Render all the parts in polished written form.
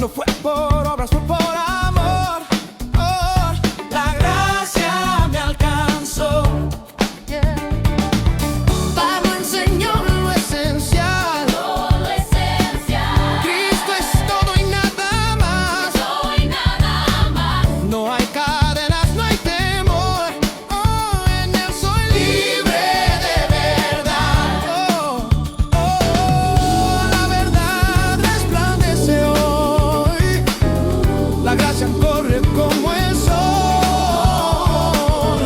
No fue por obras, fue por amor. Oh, la gracia me alcanzó. Yeah. Pablo enseñó lo esencial. Todo esencial. Cristo es todo y nada más. Todo y nada más. No hay cadenas, no hay temor. Oh, en Él soy libre de verdad. Oh, oh, oh, la verdad resplandece hoy. La gracia corre como el sol.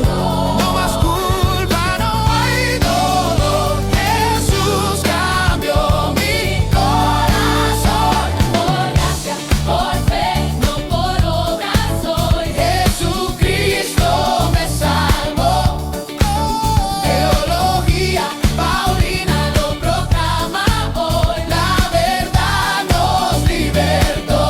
No más culpa, no hay dolor. Jesús cambió mi corazón. Por gracia, por fe, no por obras soy. Jesucristo me salvó. Teología Paulina lo proclama hoy. La verdad nos libertó.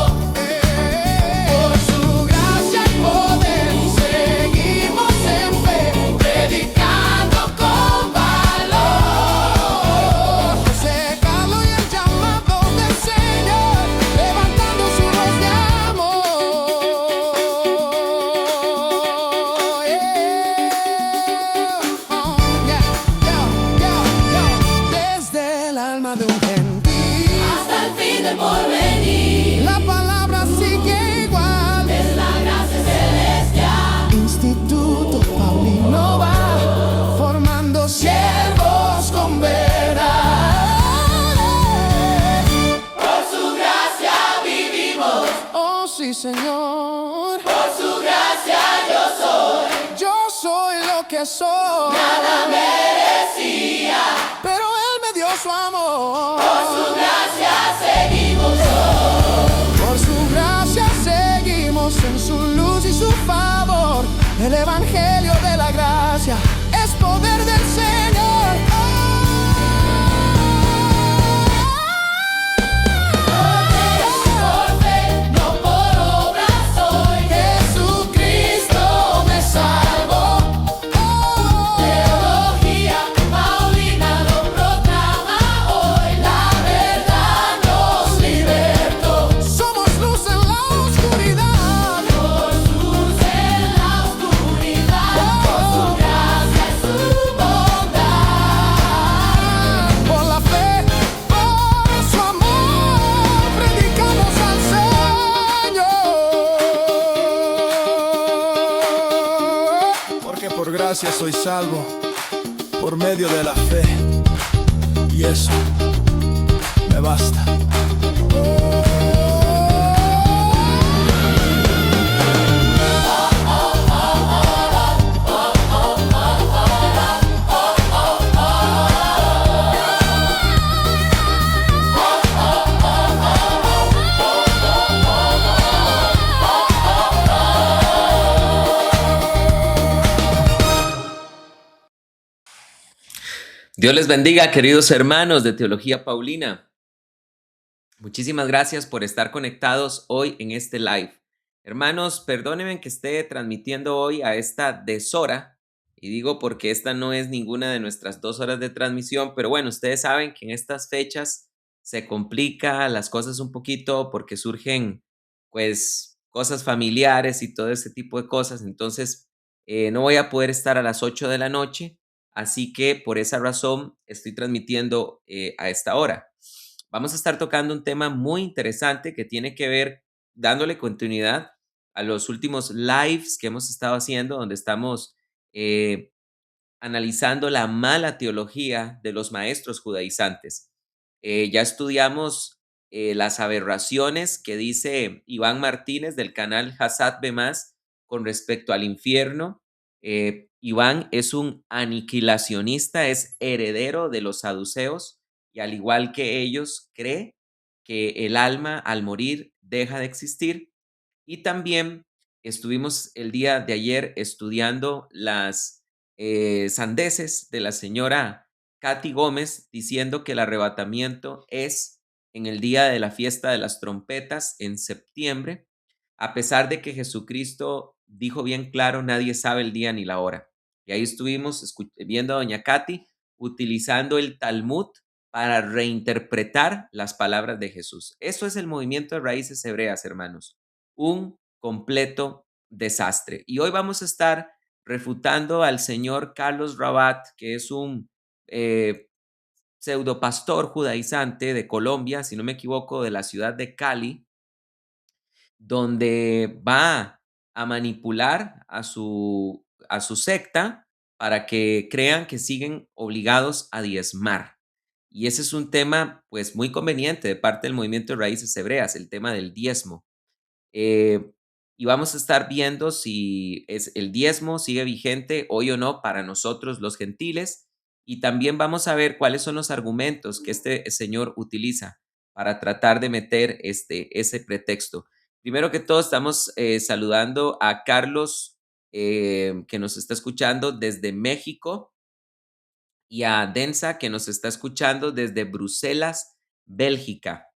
Por su gracia y poder seguimos en fe, predicando con valor. Ese calor y el llamado del Señor, levantando su voz de amor. Desde el alma de un gentil, Hasta el fin del porvenir. la palabra sigue igual. Es la gracia celestial. Instituto Paulino va formando siervos con verdad. Por su gracia vivimos. Oh sí, Señor, Por su gracia yo soy lo que soy, nada merecía. pero Él me dio su amor. Por su gracia seguimos. Por su gracia seguimos en su luz y su favor. El evangelio de la gracia es poder del Señor. Por fe, no por obras soy. Jesucristo me salvó. Teología Paulina lo proclama hoy. La verdad nos libertó. Somos luz en la oscuridad. Luz en la oscuridad. Por su gracia y su bondad. Por la fe, por su amor, predicamos al Señor. Porque por gracia soy salvo, por medio de la fe, y eso me basta. Dios les bendiga, queridos hermanos de Teología Paulina. Muchísimas gracias por estar conectados hoy en este live. Hermanos, perdónenme que esté transmitiendo hoy a esta deshora, y digo porque esta no es ninguna de nuestras 2 horas de transmisión, pero bueno, ustedes saben que en estas fechas se complica las cosas un poquito porque surgen pues cosas familiares y todo ese tipo de cosas, entonces no voy a poder estar a las 8 de la noche. Así que por esa razón estoy transmitiendo a esta hora. Vamos a estar tocando un tema muy interesante que tiene que ver, dándole continuidad a los últimos lives que hemos estado haciendo, donde estamos analizando la mala teología de los maestros judaizantes. Ya estudiamos las aberraciones que dice Iván Martínez del canal Hassad Bemás con respecto al infierno. Iván es un aniquilacionista, es heredero de los saduceos y al igual que ellos cree que el alma al morir deja de existir. Y también estuvimos el día de ayer estudiando las sandeces de la señora Katy Gómez diciendo que el arrebatamiento es en el día de la fiesta de las trompetas en septiembre, a pesar de que Jesucristo dijo bien claro, nadie sabe el día ni la hora. Y ahí estuvimos viendo a doña Katy utilizando el Talmud para reinterpretar las palabras de Jesús. Eso es el movimiento de raíces hebreas, hermanos. Un completo desastre. Y hoy vamos a estar refutando al señor Carlos Rabat, que es un pseudopastor judaizante de Colombia, si no me equivoco, de la ciudad de Cali, donde va a manipular a su secta para que crean que siguen obligados a diezmar. Y ese es un tema pues muy conveniente de parte del movimiento de raíces hebreas, el tema del diezmo. Eh, y vamos a estar viendo si el diezmo sigue vigente hoy o no para nosotros los gentiles. Y también vamos a ver cuáles son los argumentos que este señor utiliza para tratar de meter ese pretexto. Primero que todo, estamos saludando a Carlos, que nos está escuchando desde México, y a Densa, que nos está escuchando desde Bruselas, Bélgica.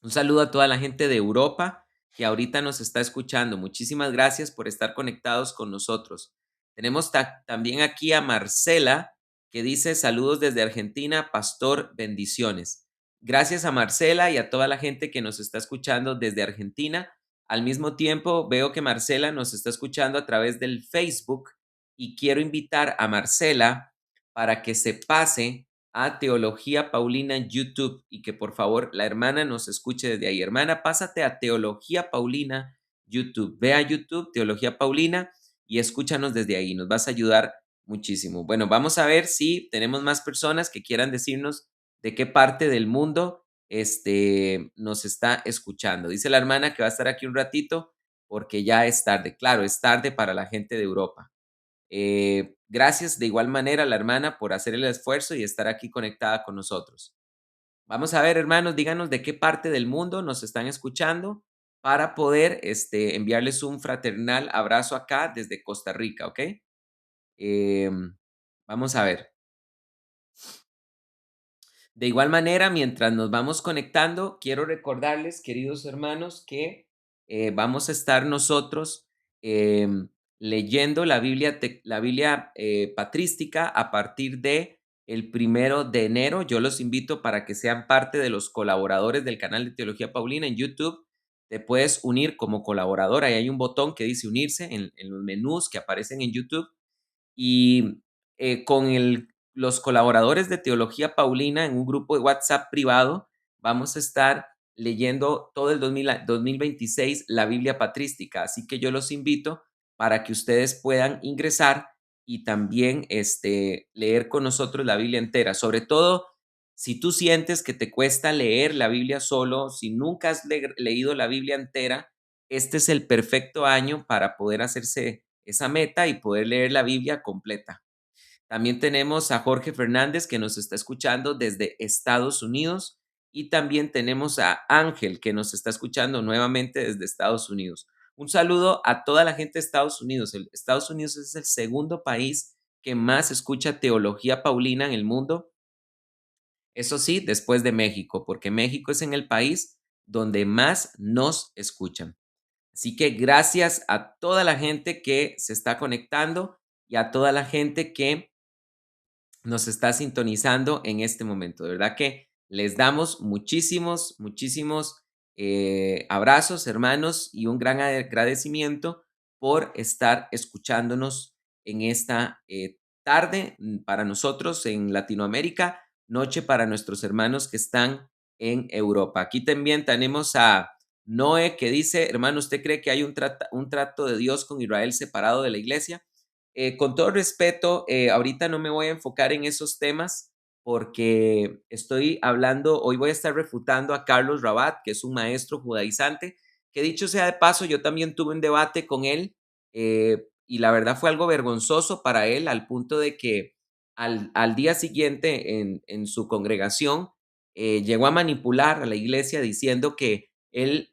Un saludo a toda la gente de Europa que ahorita nos está escuchando. Muchísimas gracias por estar conectados con nosotros. Tenemos también aquí a Marcela, que dice saludos desde Argentina, pastor, bendiciones. Gracias a Marcela y a toda la gente que nos está escuchando desde Argentina. Al mismo tiempo, veo que Marcela nos está escuchando a través del Facebook y quiero invitar a Marcela para que se pase a Teología Paulina en YouTube y que por favor la hermana nos escuche desde ahí. Hermana, pásate a Teología Paulina YouTube. Ve a YouTube, Teología Paulina, y escúchanos desde ahí. Nos vas a ayudar muchísimo. Bueno, vamos a ver si tenemos más personas que quieran decirnos de qué parte del mundo nos está escuchando. Dice la hermana que va a estar aquí un ratito porque ya es tarde. Claro, es tarde para la gente de Europa. Gracias de igual manera a la hermana por hacer el esfuerzo y estar aquí conectada con nosotros. Vamos a ver, hermanos, díganos de qué parte del mundo nos están escuchando para poder enviarles un fraternal abrazo acá desde Costa Rica, ¿ok? Vamos a ver. De igual manera, mientras nos vamos conectando, quiero recordarles, queridos hermanos, que vamos a estar nosotros leyendo la Biblia patrística a partir de el 1 de enero. Yo los invito para que sean parte de los colaboradores del canal de Teología Paulina en YouTube. Te puedes unir como colaborador. Ahí hay un botón que dice unirse en los menús que aparecen en YouTube. Y con los colaboradores de Teología Paulina en un grupo de WhatsApp privado, vamos a estar leyendo todo el 2026 la Biblia patrística. Así que yo los invito para que ustedes puedan ingresar y también leer con nosotros la Biblia entera. Sobre todo, si tú sientes que te cuesta leer la Biblia solo, si nunca has leído la Biblia entera, este es el perfecto año para poder hacerse esa meta y poder leer la Biblia completa. También tenemos a Jorge Fernández que nos está escuchando desde Estados Unidos y también tenemos a Ángel que nos está escuchando nuevamente desde Estados Unidos. Un saludo a toda la gente de Estados Unidos. Estados Unidos es el segundo país que más escucha teología paulina en el mundo. Eso sí, después de México, porque México es en el país donde más nos escuchan. Así que gracias a toda la gente que se está conectando y a toda la gente que nos está sintonizando en este momento. De verdad que les damos muchísimos abrazos, hermanos, y un gran agradecimiento por estar escuchándonos en esta tarde para nosotros en Latinoamérica, noche para nuestros hermanos que están en Europa. Aquí también tenemos a Noé que dice, hermano, ¿usted cree que hay un trato de Dios con Israel separado de la iglesia? Con todo respeto, ahorita no me voy a enfocar en esos temas porque estoy hablando, hoy voy a estar refutando a Carlos Rabat, que es un maestro judaizante, que dicho sea de paso, yo también tuve un debate con él y la verdad fue algo vergonzoso para él al punto de que al día siguiente en su congregación llegó a manipular a la iglesia diciendo que él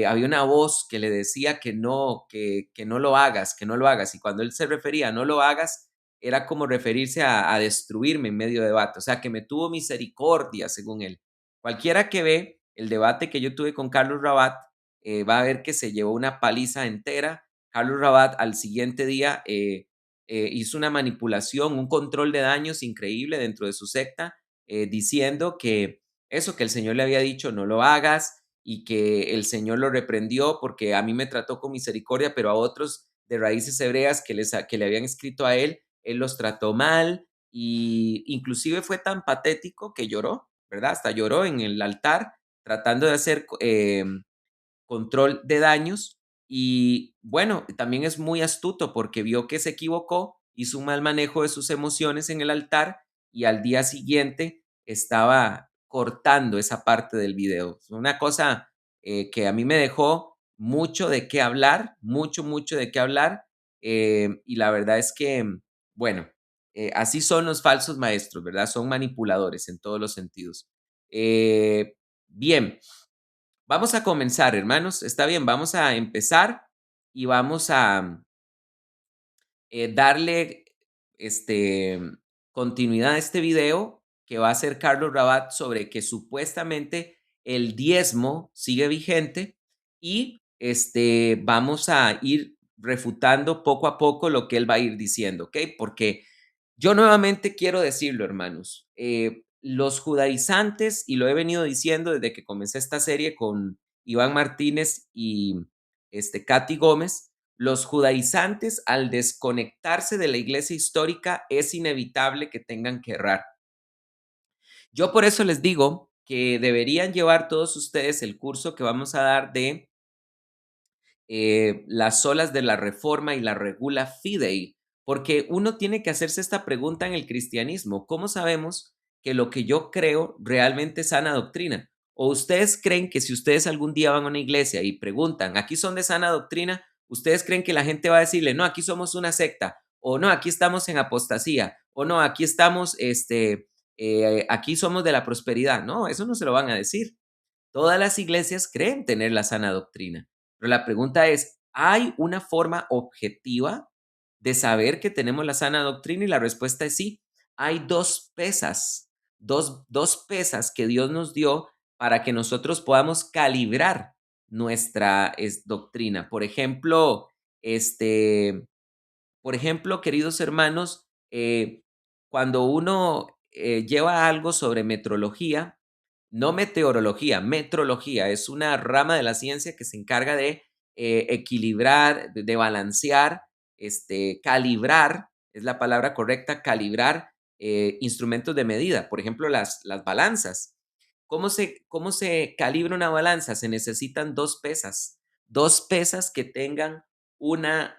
había una voz que le decía que no lo hagas, que no lo hagas. Y cuando él se refería a no lo hagas, era como referirse a destruirme en medio de debate. O sea, que me tuvo misericordia, según él. Cualquiera que ve el debate que yo tuve con Carlos Rabat, va a ver que se llevó una paliza entera. Carlos Rabat al siguiente día hizo una manipulación, un control de daños increíble dentro de su secta. diciendo que eso que el Señor le había dicho, no lo hagas, y que el Señor lo reprendió porque a mí me trató con misericordia, pero a otros de raíces hebreas que le habían escrito a él los trató mal, y inclusive fue tan patético que lloró, ¿verdad? Hasta lloró en el altar tratando de hacer control de daños. Y bueno, también es muy astuto porque vio que se equivocó, hizo un mal manejo de sus emociones en el altar, y al día siguiente estaba cortando esa parte del video. Es una cosa que a mí me dejó mucho de qué hablar, mucho, mucho de qué hablar. Y la verdad es que, bueno, así son los falsos maestros, ¿verdad? Son manipuladores en todos los sentidos. Bien, vamos a comenzar, hermanos. Está bien, vamos a empezar y vamos a darle este, continuidad a este video que va a hacer Carlos Rabat sobre que supuestamente el diezmo sigue vigente, y vamos a ir refutando poco a poco lo que él va a ir diciendo, ¿ok? Porque yo nuevamente quiero decirlo, hermanos, los judaizantes, y lo he venido diciendo desde que comencé esta serie con Iván Martínez y Katy Gómez, los judaizantes, al desconectarse de la iglesia histórica, es inevitable que tengan que errar. Yo por eso les digo que deberían llevar todos ustedes el curso que vamos a dar de las solas de la Reforma y la Regula Fidei, porque uno tiene que hacerse esta pregunta en el cristianismo: ¿cómo sabemos que lo que yo creo realmente es sana doctrina? ¿O ustedes creen que si ustedes algún día van a una iglesia y preguntan, ¿aquí son de sana doctrina? ¿Ustedes creen que la gente va a decirle, no, aquí somos una secta, o no, aquí estamos en apostasía, o no, aquí estamos, aquí somos de la prosperidad? No, eso no se lo van a decir. Todas las iglesias creen tener la sana doctrina, pero la pregunta es, ¿hay una forma objetiva de saber que tenemos la sana doctrina? Y la respuesta es sí. Hay dos pesas, dos pesas que Dios nos dio para que nosotros podamos calibrar nuestra doctrina. Por ejemplo, queridos hermanos, cuando uno lleva algo sobre metrología, no meteorología, metrología, es una rama de la ciencia que se encarga de equilibrar, de balancear, calibrar, es la palabra correcta, calibrar instrumentos de medida, por ejemplo, las balanzas. ¿Cómo se calibra una balanza? Se necesitan dos pesas que tengan una,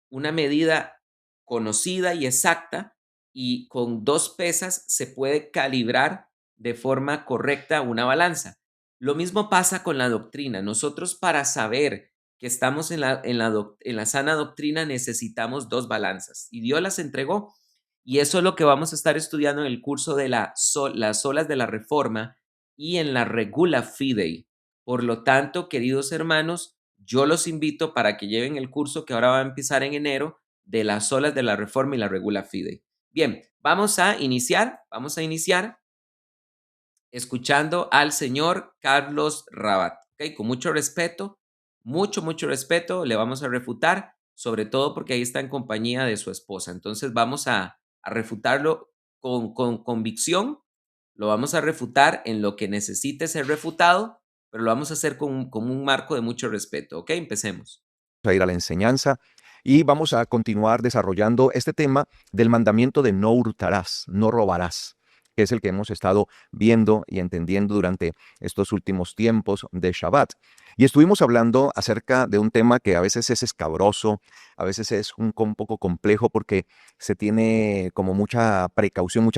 una medida conocida y exacta, y con dos pesas se puede calibrar de forma correcta una balanza. Lo mismo pasa con la doctrina. Nosotros, para saber que estamos en la sana doctrina, necesitamos dos balanzas, y Dios las entregó. Y eso es lo que vamos a estar estudiando en el curso de las solas de la Reforma y en la Regula Fidei. Por lo tanto, queridos hermanos, yo los invito para que lleven el curso que ahora va a empezar en enero, de las solas de la Reforma y la Regula Fidei. Bien, vamos a iniciar escuchando al señor Carlos Rabat, ¿ok? Con mucho respeto, mucho respeto, le vamos a refutar, sobre todo porque ahí está en compañía de su esposa. Entonces vamos a refutarlo con convicción, lo vamos a refutar en lo que necesite ser refutado, pero lo vamos a hacer con un marco de mucho respeto, ¿ok? Empecemos. A ir a la enseñanza y vamos a continuar desarrollando este tema del mandamiento de no hurtarás, no robarás, que es el que hemos estado viendo y entendiendo durante estos últimos tiempos de Shabbat. Y estuvimos hablando acerca de un tema que a veces es escabroso, a veces es un poco complejo porque se tiene como mucha precaución,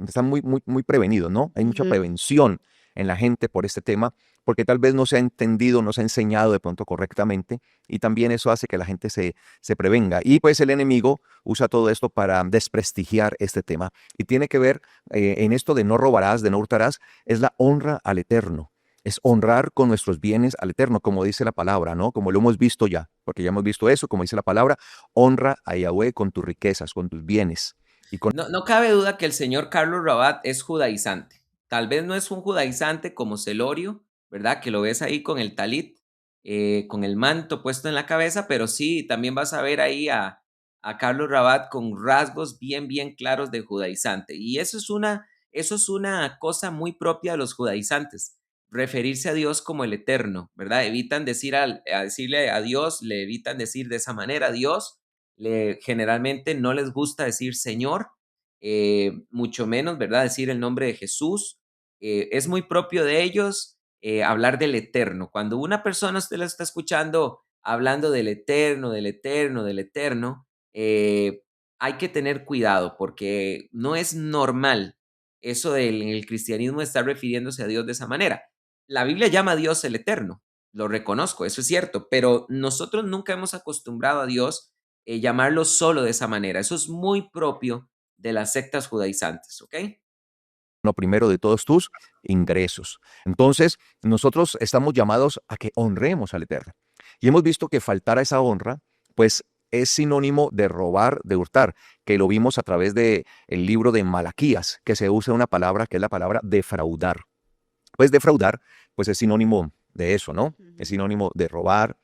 está muy prevenido, ¿no? Hay mucha prevención en la gente por este tema, porque tal vez no se ha entendido, no se ha enseñado de pronto correctamente, y también eso hace que la gente se prevenga. Y pues el enemigo usa todo esto para desprestigiar este tema. Y tiene que ver en esto de no robarás, de no hurtarás, es la honra al Eterno. Es honrar con nuestros bienes al Eterno, como dice la palabra, ¿no? Como lo hemos visto ya, porque ya hemos visto eso, como dice la palabra, honra a Yahweh con tus riquezas, con tus bienes. Y con... No cabe duda que el señor Carlos Rabat es judaizante. Tal vez no es un judaizante como Celorio, ¿verdad? Que lo ves ahí con el talit, con el manto puesto en la cabeza, pero sí, también vas a ver ahí a Carlos Rabat con rasgos bien claros de judaizante. Y eso es Eso es una cosa muy propia de los judaizantes, referirse a Dios como el eterno, ¿verdad? Evitan decir a decirle a Dios, le evitan decir de esa manera a Dios, generalmente no les gusta decir Señor, mucho menos, ¿verdad? Decir el nombre de Jesús. Es muy propio de ellos hablar del eterno. Cuando una persona usted la está escuchando hablando del eterno, del eterno, del eterno, hay que tener cuidado porque no es normal eso del en el cristianismo estar refiriéndose a Dios de esa manera. La Biblia llama a Dios el eterno, lo reconozco, eso es cierto, pero nosotros nunca hemos acostumbrado a Dios llamarlo solo de esa manera. Eso es muy propio de las sectas judaizantes, ¿ok? Lo primero de todos tus ingresos. Entonces, nosotros estamos llamados a que honremos al Eterno. Y hemos visto que faltar a esa honra, pues es sinónimo de robar, de hurtar, que lo vimos a través del libro de Malaquías, que se usa una palabra que es la palabra defraudar. Pues defraudar, pues es sinónimo de eso, ¿no? Es sinónimo de robar,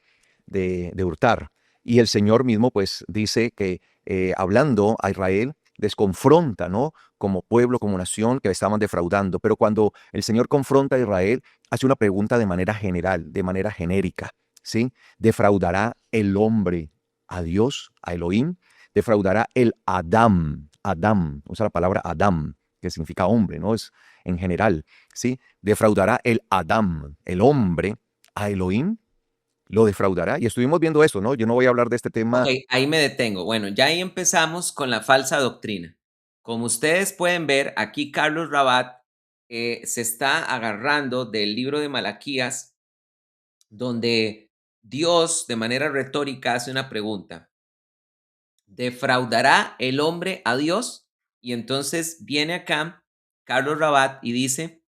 de hurtar. Y el Señor mismo, pues dice que hablando a Israel, les confronta, ¿no? Como pueblo, como nación, que estaban defraudando. Pero cuando el Señor confronta a Israel, hace una pregunta de manera general, de manera genérica, ¿sí? ¿Defraudará el hombre a Dios, a Elohim? ¿Defraudará el Adam, usa la palabra Adam, que significa hombre, ¿no? Es en general, ¿sí? ¿Defraudará el Adam, el hombre, a Elohim? ¿Lo defraudará? Y estuvimos viendo eso, ¿no? Yo no voy a hablar de este Ok, tema. ahí me detengo. Bueno, ya ahí empezamos con la falsa doctrina. Como ustedes pueden ver, aquí Carlos Rabat se está agarrando del libro de Malaquías, donde Dios de manera retórica hace una pregunta. ¿Defraudará el hombre a Dios? Y entonces viene acá Carlos Rabat y dice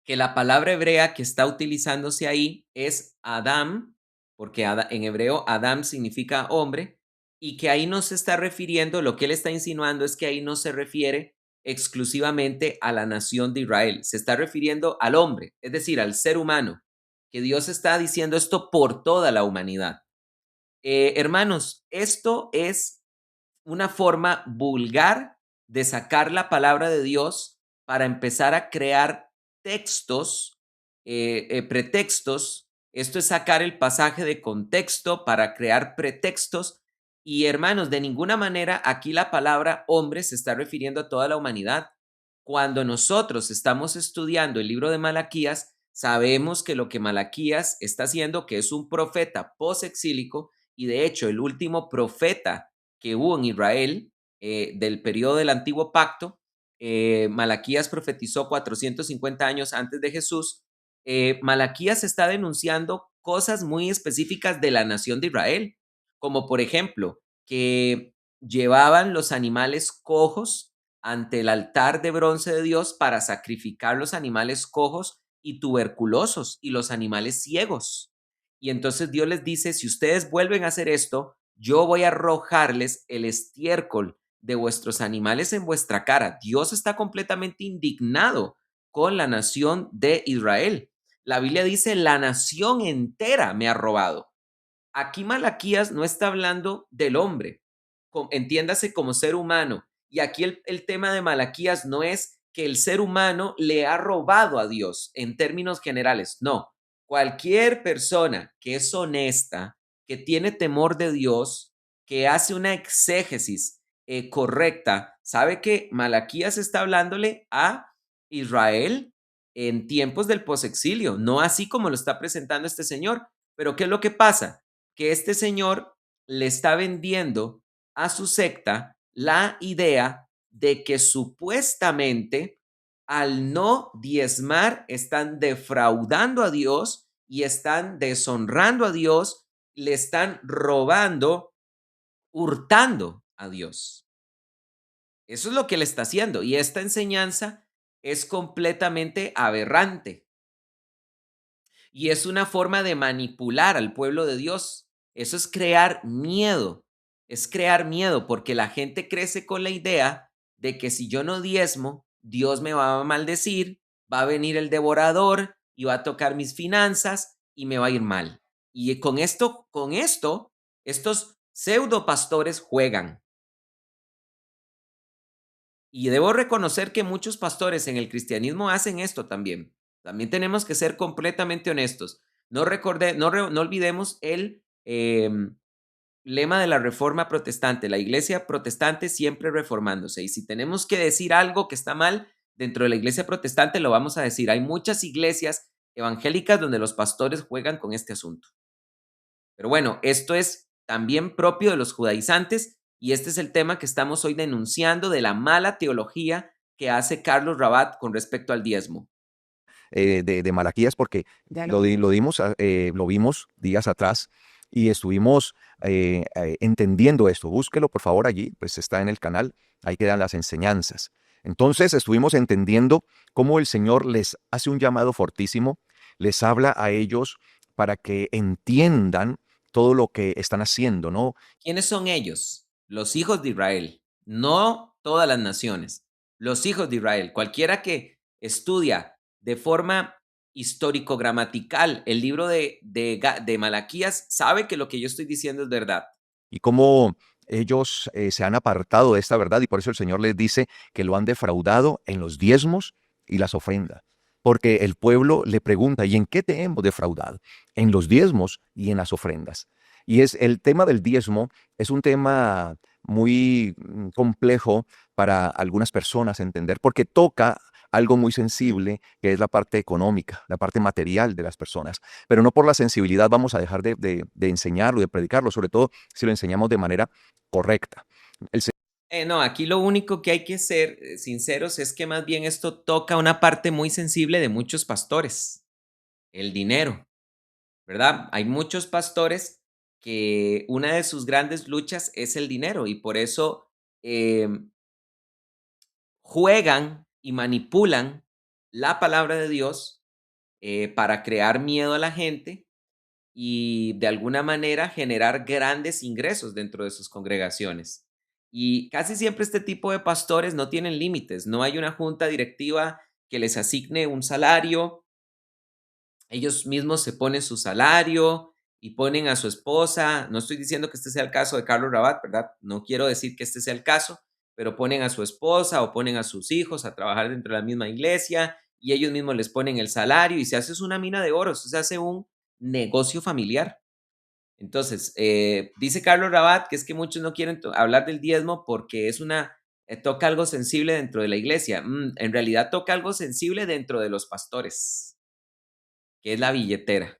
que la palabra hebrea que está utilizándose ahí es Adam, porque en hebreo Adam significa hombre, y que ahí no se está refiriendo, lo que él está insinuando es que ahí no se refiere exclusivamente a la nación de Israel, se está refiriendo al hombre, es decir, al ser humano, que Dios está diciendo esto por toda la humanidad. Hermanos, esto es una forma vulgar de sacar la palabra de Dios para empezar a crear textos, pretextos. Esto es sacar el pasaje de contexto para crear pretextos. Y hermanos, de ninguna manera aquí la palabra hombre se está refiriendo a toda la humanidad. Cuando nosotros estamos estudiando el libro de Malaquías, sabemos que lo que Malaquías está haciendo, que es un profeta posexílico, y de hecho el último profeta que hubo en Israel del periodo del antiguo pacto, Malaquías profetizó 450 años antes de Jesús. Malaquías está denunciando cosas muy específicas de la nación de Israel, como por ejemplo que llevaban los animales cojos ante el altar de bronce de Dios para sacrificar los animales cojos y tuberculosos y los animales ciegos. Y entonces Dios les dice, si ustedes vuelven a hacer esto, yo voy a arrojarles el estiércol de vuestros animales en vuestra cara. Dios está completamente indignado con la nación de Israel. La Biblia dice, la nación entera me ha robado. Aquí Malaquías no está hablando del hombre, entiéndase como ser humano. Y aquí el tema de Malaquías no es que el ser humano le ha robado a Dios en términos generales, no. Cualquier persona que es honesta, que tiene temor de Dios, que hace una exégesis correcta, sabe que Malaquías está hablándole a Israel en tiempos del posexilio, no así como lo está presentando este señor. Pero ¿qué es lo que pasa? Que este señor le está vendiendo a su secta la idea de que supuestamente al no diezmar están defraudando a Dios y están deshonrando a Dios, le están robando, hurtando a Dios. Eso es lo que le está haciendo y esta enseñanza es completamente aberrante. Y es una forma de manipular al pueblo de Dios. Eso es crear miedo porque la gente crece con la idea de que si yo no diezmo, Dios me va a maldecir, va a venir el devorador y va a tocar mis finanzas y me va a ir mal. Y con esto, estos pseudo pastores juegan. Y debo reconocer que muchos pastores en el cristianismo hacen esto también. También tenemos que ser completamente honestos. No olvidemos el lema de la reforma protestante. La iglesia protestante siempre reformándose. Y si tenemos que decir algo que está mal dentro de la iglesia protestante, lo vamos a decir. Hay muchas iglesias evangélicas donde los pastores juegan con este asunto. Pero bueno, esto es también propio de los judaizantes y este es el tema que estamos hoy denunciando de la mala teología que hace Carlos Rabat con respecto al diezmo. De Malaquías, porque Ya lo vimos días atrás y estuvimos entendiendo esto. Búsquelo, por favor, allí, pues está en el canal, ahí quedan las enseñanzas. Entonces estuvimos entendiendo cómo el Señor les hace un llamado fortísimo, les habla a ellos para que entiendan todo lo que están haciendo, ¿no? ¿Quiénes son ellos? Los hijos de Israel, no todas las naciones. Los hijos de Israel. Cualquiera que estudia de forma histórico-gramatical el libro de Malaquías sabe que lo que yo estoy diciendo es verdad. Y cómo ellos se han apartado de esta verdad y por eso el Señor les dice que lo han defraudado en los diezmos y las ofrendas. Porque el pueblo le pregunta, ¿y en qué te hemos defraudado? En los diezmos y en las ofrendas. Y es el tema del diezmo es un tema muy complejo para algunas personas entender porque toca algo muy sensible que es la parte económica, la parte material de las personas. Pero no por la sensibilidad vamos a dejar de enseñarlo, de predicarlo, sobre todo si lo enseñamos de manera correcta. No, aquí lo único que hay que ser sinceros es que más bien esto toca una parte muy sensible de muchos pastores, el dinero, ¿verdad? Hay muchos pastores que una de sus grandes luchas es el dinero y por eso juegan y manipulan la palabra de Dios para crear miedo a la gente y de alguna manera generar grandes ingresos dentro de sus congregaciones. Y casi siempre este tipo de pastores no tienen límites, no hay una junta directiva que les asigne un salario, ellos mismos se ponen su salario y ponen a su esposa, no estoy diciendo que este sea el caso de Carlos Rabat, ¿verdad? No quiero decir que este sea el caso, pero ponen a su esposa o ponen a sus hijos a trabajar dentro de la misma iglesia y ellos mismos les ponen el salario y se hace una mina de oro, se hace un negocio familiar. Entonces, dice Carlos Rabat que es que muchos no quieren hablar del diezmo porque es toca algo sensible dentro de la iglesia. En realidad toca algo sensible dentro de los pastores, que es la billetera.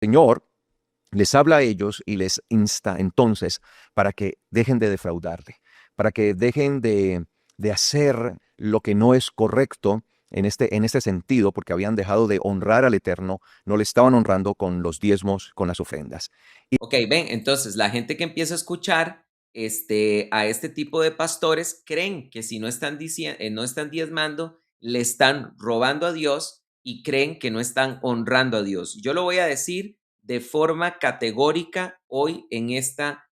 Señor les habla a ellos y les insta entonces para que dejen de defraudarle, para que dejen de hacer lo que no es correcto en este sentido, porque habían dejado de honrar al Eterno, no le estaban honrando con los diezmos, con las ofrendas. Ok, ven, entonces la gente que empieza a escuchar a este tipo de pastores creen que si no están, no están diezmando, le están robando a Dios y creen que no están honrando a Dios. Yo lo voy a decir de forma categórica hoy en esta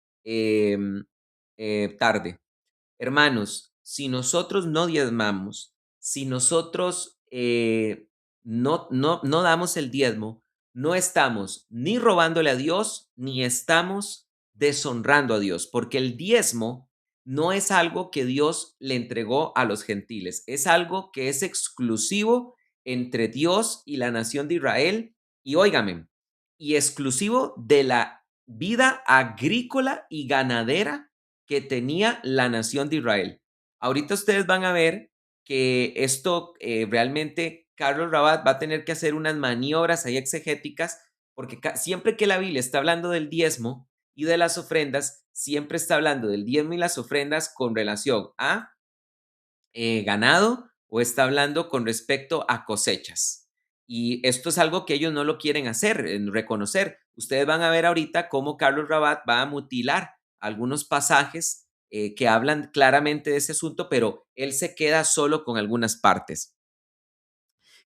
tarde. Hermanos, si nosotros no diezmamos, si nosotros no damos el diezmo, no estamos ni robándole a Dios, ni estamos deshonrando a Dios, porque el diezmo no es algo que Dios le entregó a los gentiles, es algo que es exclusivo entre Dios y la nación de Israel, y óigame, y exclusivo de la vida agrícola y ganadera que tenía la nación de Israel. Ahorita ustedes van a ver que esto realmente Carlos Rabat va a tener que hacer unas maniobras ahí exegéticas, porque siempre que la Biblia está hablando del diezmo y de las ofrendas, siempre está hablando del diezmo y las ofrendas con relación a ganado o está hablando con respecto a cosechas. Y esto es algo que ellos no lo quieren hacer, reconocer. Ustedes van a ver ahorita cómo Carlos Rabat va a mutilar algunos pasajes que hablan claramente de ese asunto, pero él se queda solo con algunas partes.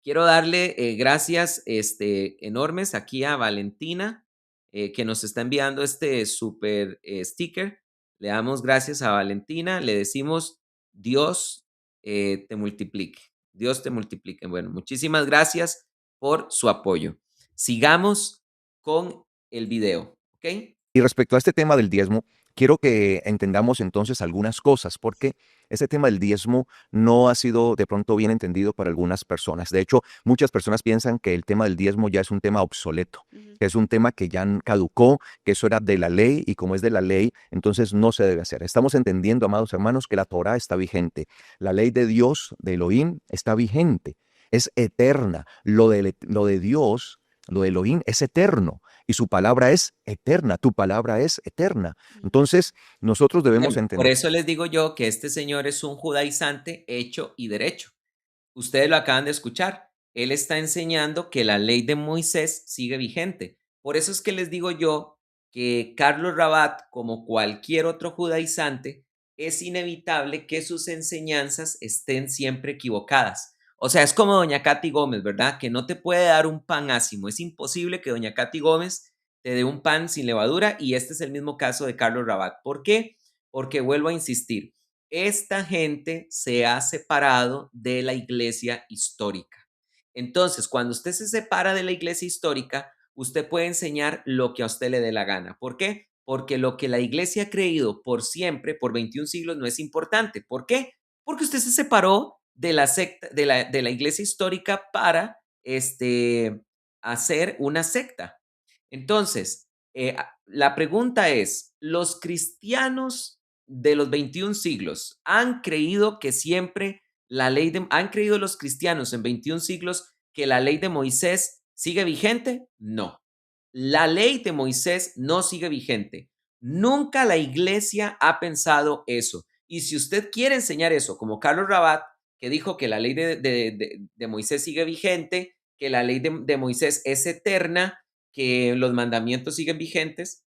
Quiero darle gracias enormes aquí a Valentina, que nos está enviando este super sticker. Le damos gracias a Valentina, le decimos Dios te multiplique. Dios te multiplique. Bueno, muchísimas gracias por su apoyo. Sigamos con el video, ¿ok? Y respecto a este tema del diezmo, quiero que entendamos entonces algunas cosas, porque ese tema del diezmo no ha sido de pronto bien entendido para algunas personas. De hecho, muchas personas piensan que el tema del diezmo ya es un tema obsoleto, que es un tema que ya caducó, que eso era de la ley y como es de la ley, entonces no se debe hacer. Estamos entendiendo, amados hermanos, que la Torá está vigente. La ley de Dios, de Elohim, está vigente, es eterna. Lo de Dios, lo de Elohim, es eterno y su palabra es eterna. Tu palabra es eterna. Entonces, nosotros debemos Bueno, por entender. eso les digo yo que este señor es un judaizante hecho y derecho. Ustedes lo acaban de escuchar. Él está enseñando que la ley de Moisés sigue vigente. Por eso es que les digo yo que Carlos Rabat, como cualquier otro judaizante, es inevitable que sus enseñanzas estén siempre equivocadas. O sea, es como doña Katy Gómez, ¿verdad? Que no te puede dar un pan ácimo. Es imposible que doña Katy Gómez te dé un pan sin levadura y este es el mismo caso de Carlos Rabat. ¿Por qué? Porque vuelvo a insistir, esta gente se ha separado de la iglesia histórica. Entonces, cuando usted se separa de la iglesia histórica, usted puede enseñar lo que a usted le dé la gana. ¿Por qué? Porque lo que la iglesia ha creído por siempre, por 21 siglos, no es importante. ¿Por qué? Porque usted se separó de la secta, de la iglesia histórica para hacer una secta. Entonces, la pregunta es, ¿los cristianos de los 21 siglos han creído que siempre han creído los cristianos en 21 siglos que la ley de Moisés sigue vigente? No. La ley de Moisés no sigue vigente. Nunca la iglesia ha pensado eso. Y si usted quiere enseñar eso, como Carlos Rabat, que dijo que la ley de Moisés sigue vigente, que la ley de Moisés es eterna, que los mandamientos siguen vigentes,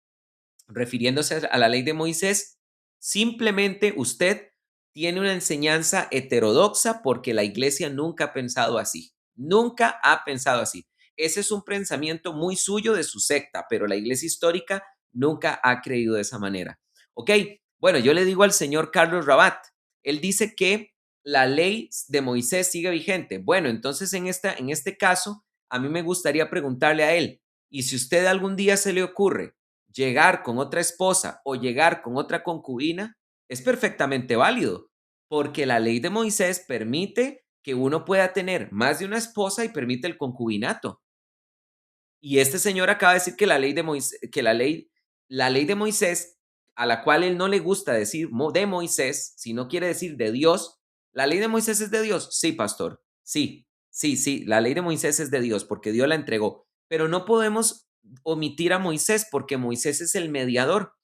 refiriéndose a la ley de Moisés, simplemente usted tiene una enseñanza heterodoxa porque la iglesia nunca ha pensado así. Nunca ha pensado así. Ese es un pensamiento muy suyo de su secta, pero la iglesia histórica nunca ha creído de esa manera. Ok, bueno, yo le digo al señor Carlos Rabat, él dice que la ley de Moisés sigue vigente. Bueno, entonces en este caso, a mí me gustaría preguntarle a él, y si usted algún día se le ocurre llegar con otra esposa o llegar con otra concubina, es perfectamente válido, porque la ley de Moisés permite que uno pueda tener más de una esposa y permite el concubinato. Y este señor acaba de decir que la ley de Moisés, la ley de Moisés, a la cual él no le gusta decir de Moisés, si no quiere decir de Dios, la ley de Moisés es de Dios. Sí, pastor. Sí, sí, sí, la ley de Moisés es de Dios porque Dios la entregó. Pero no podemos omitir a Moisés porque Moisés es el mediador.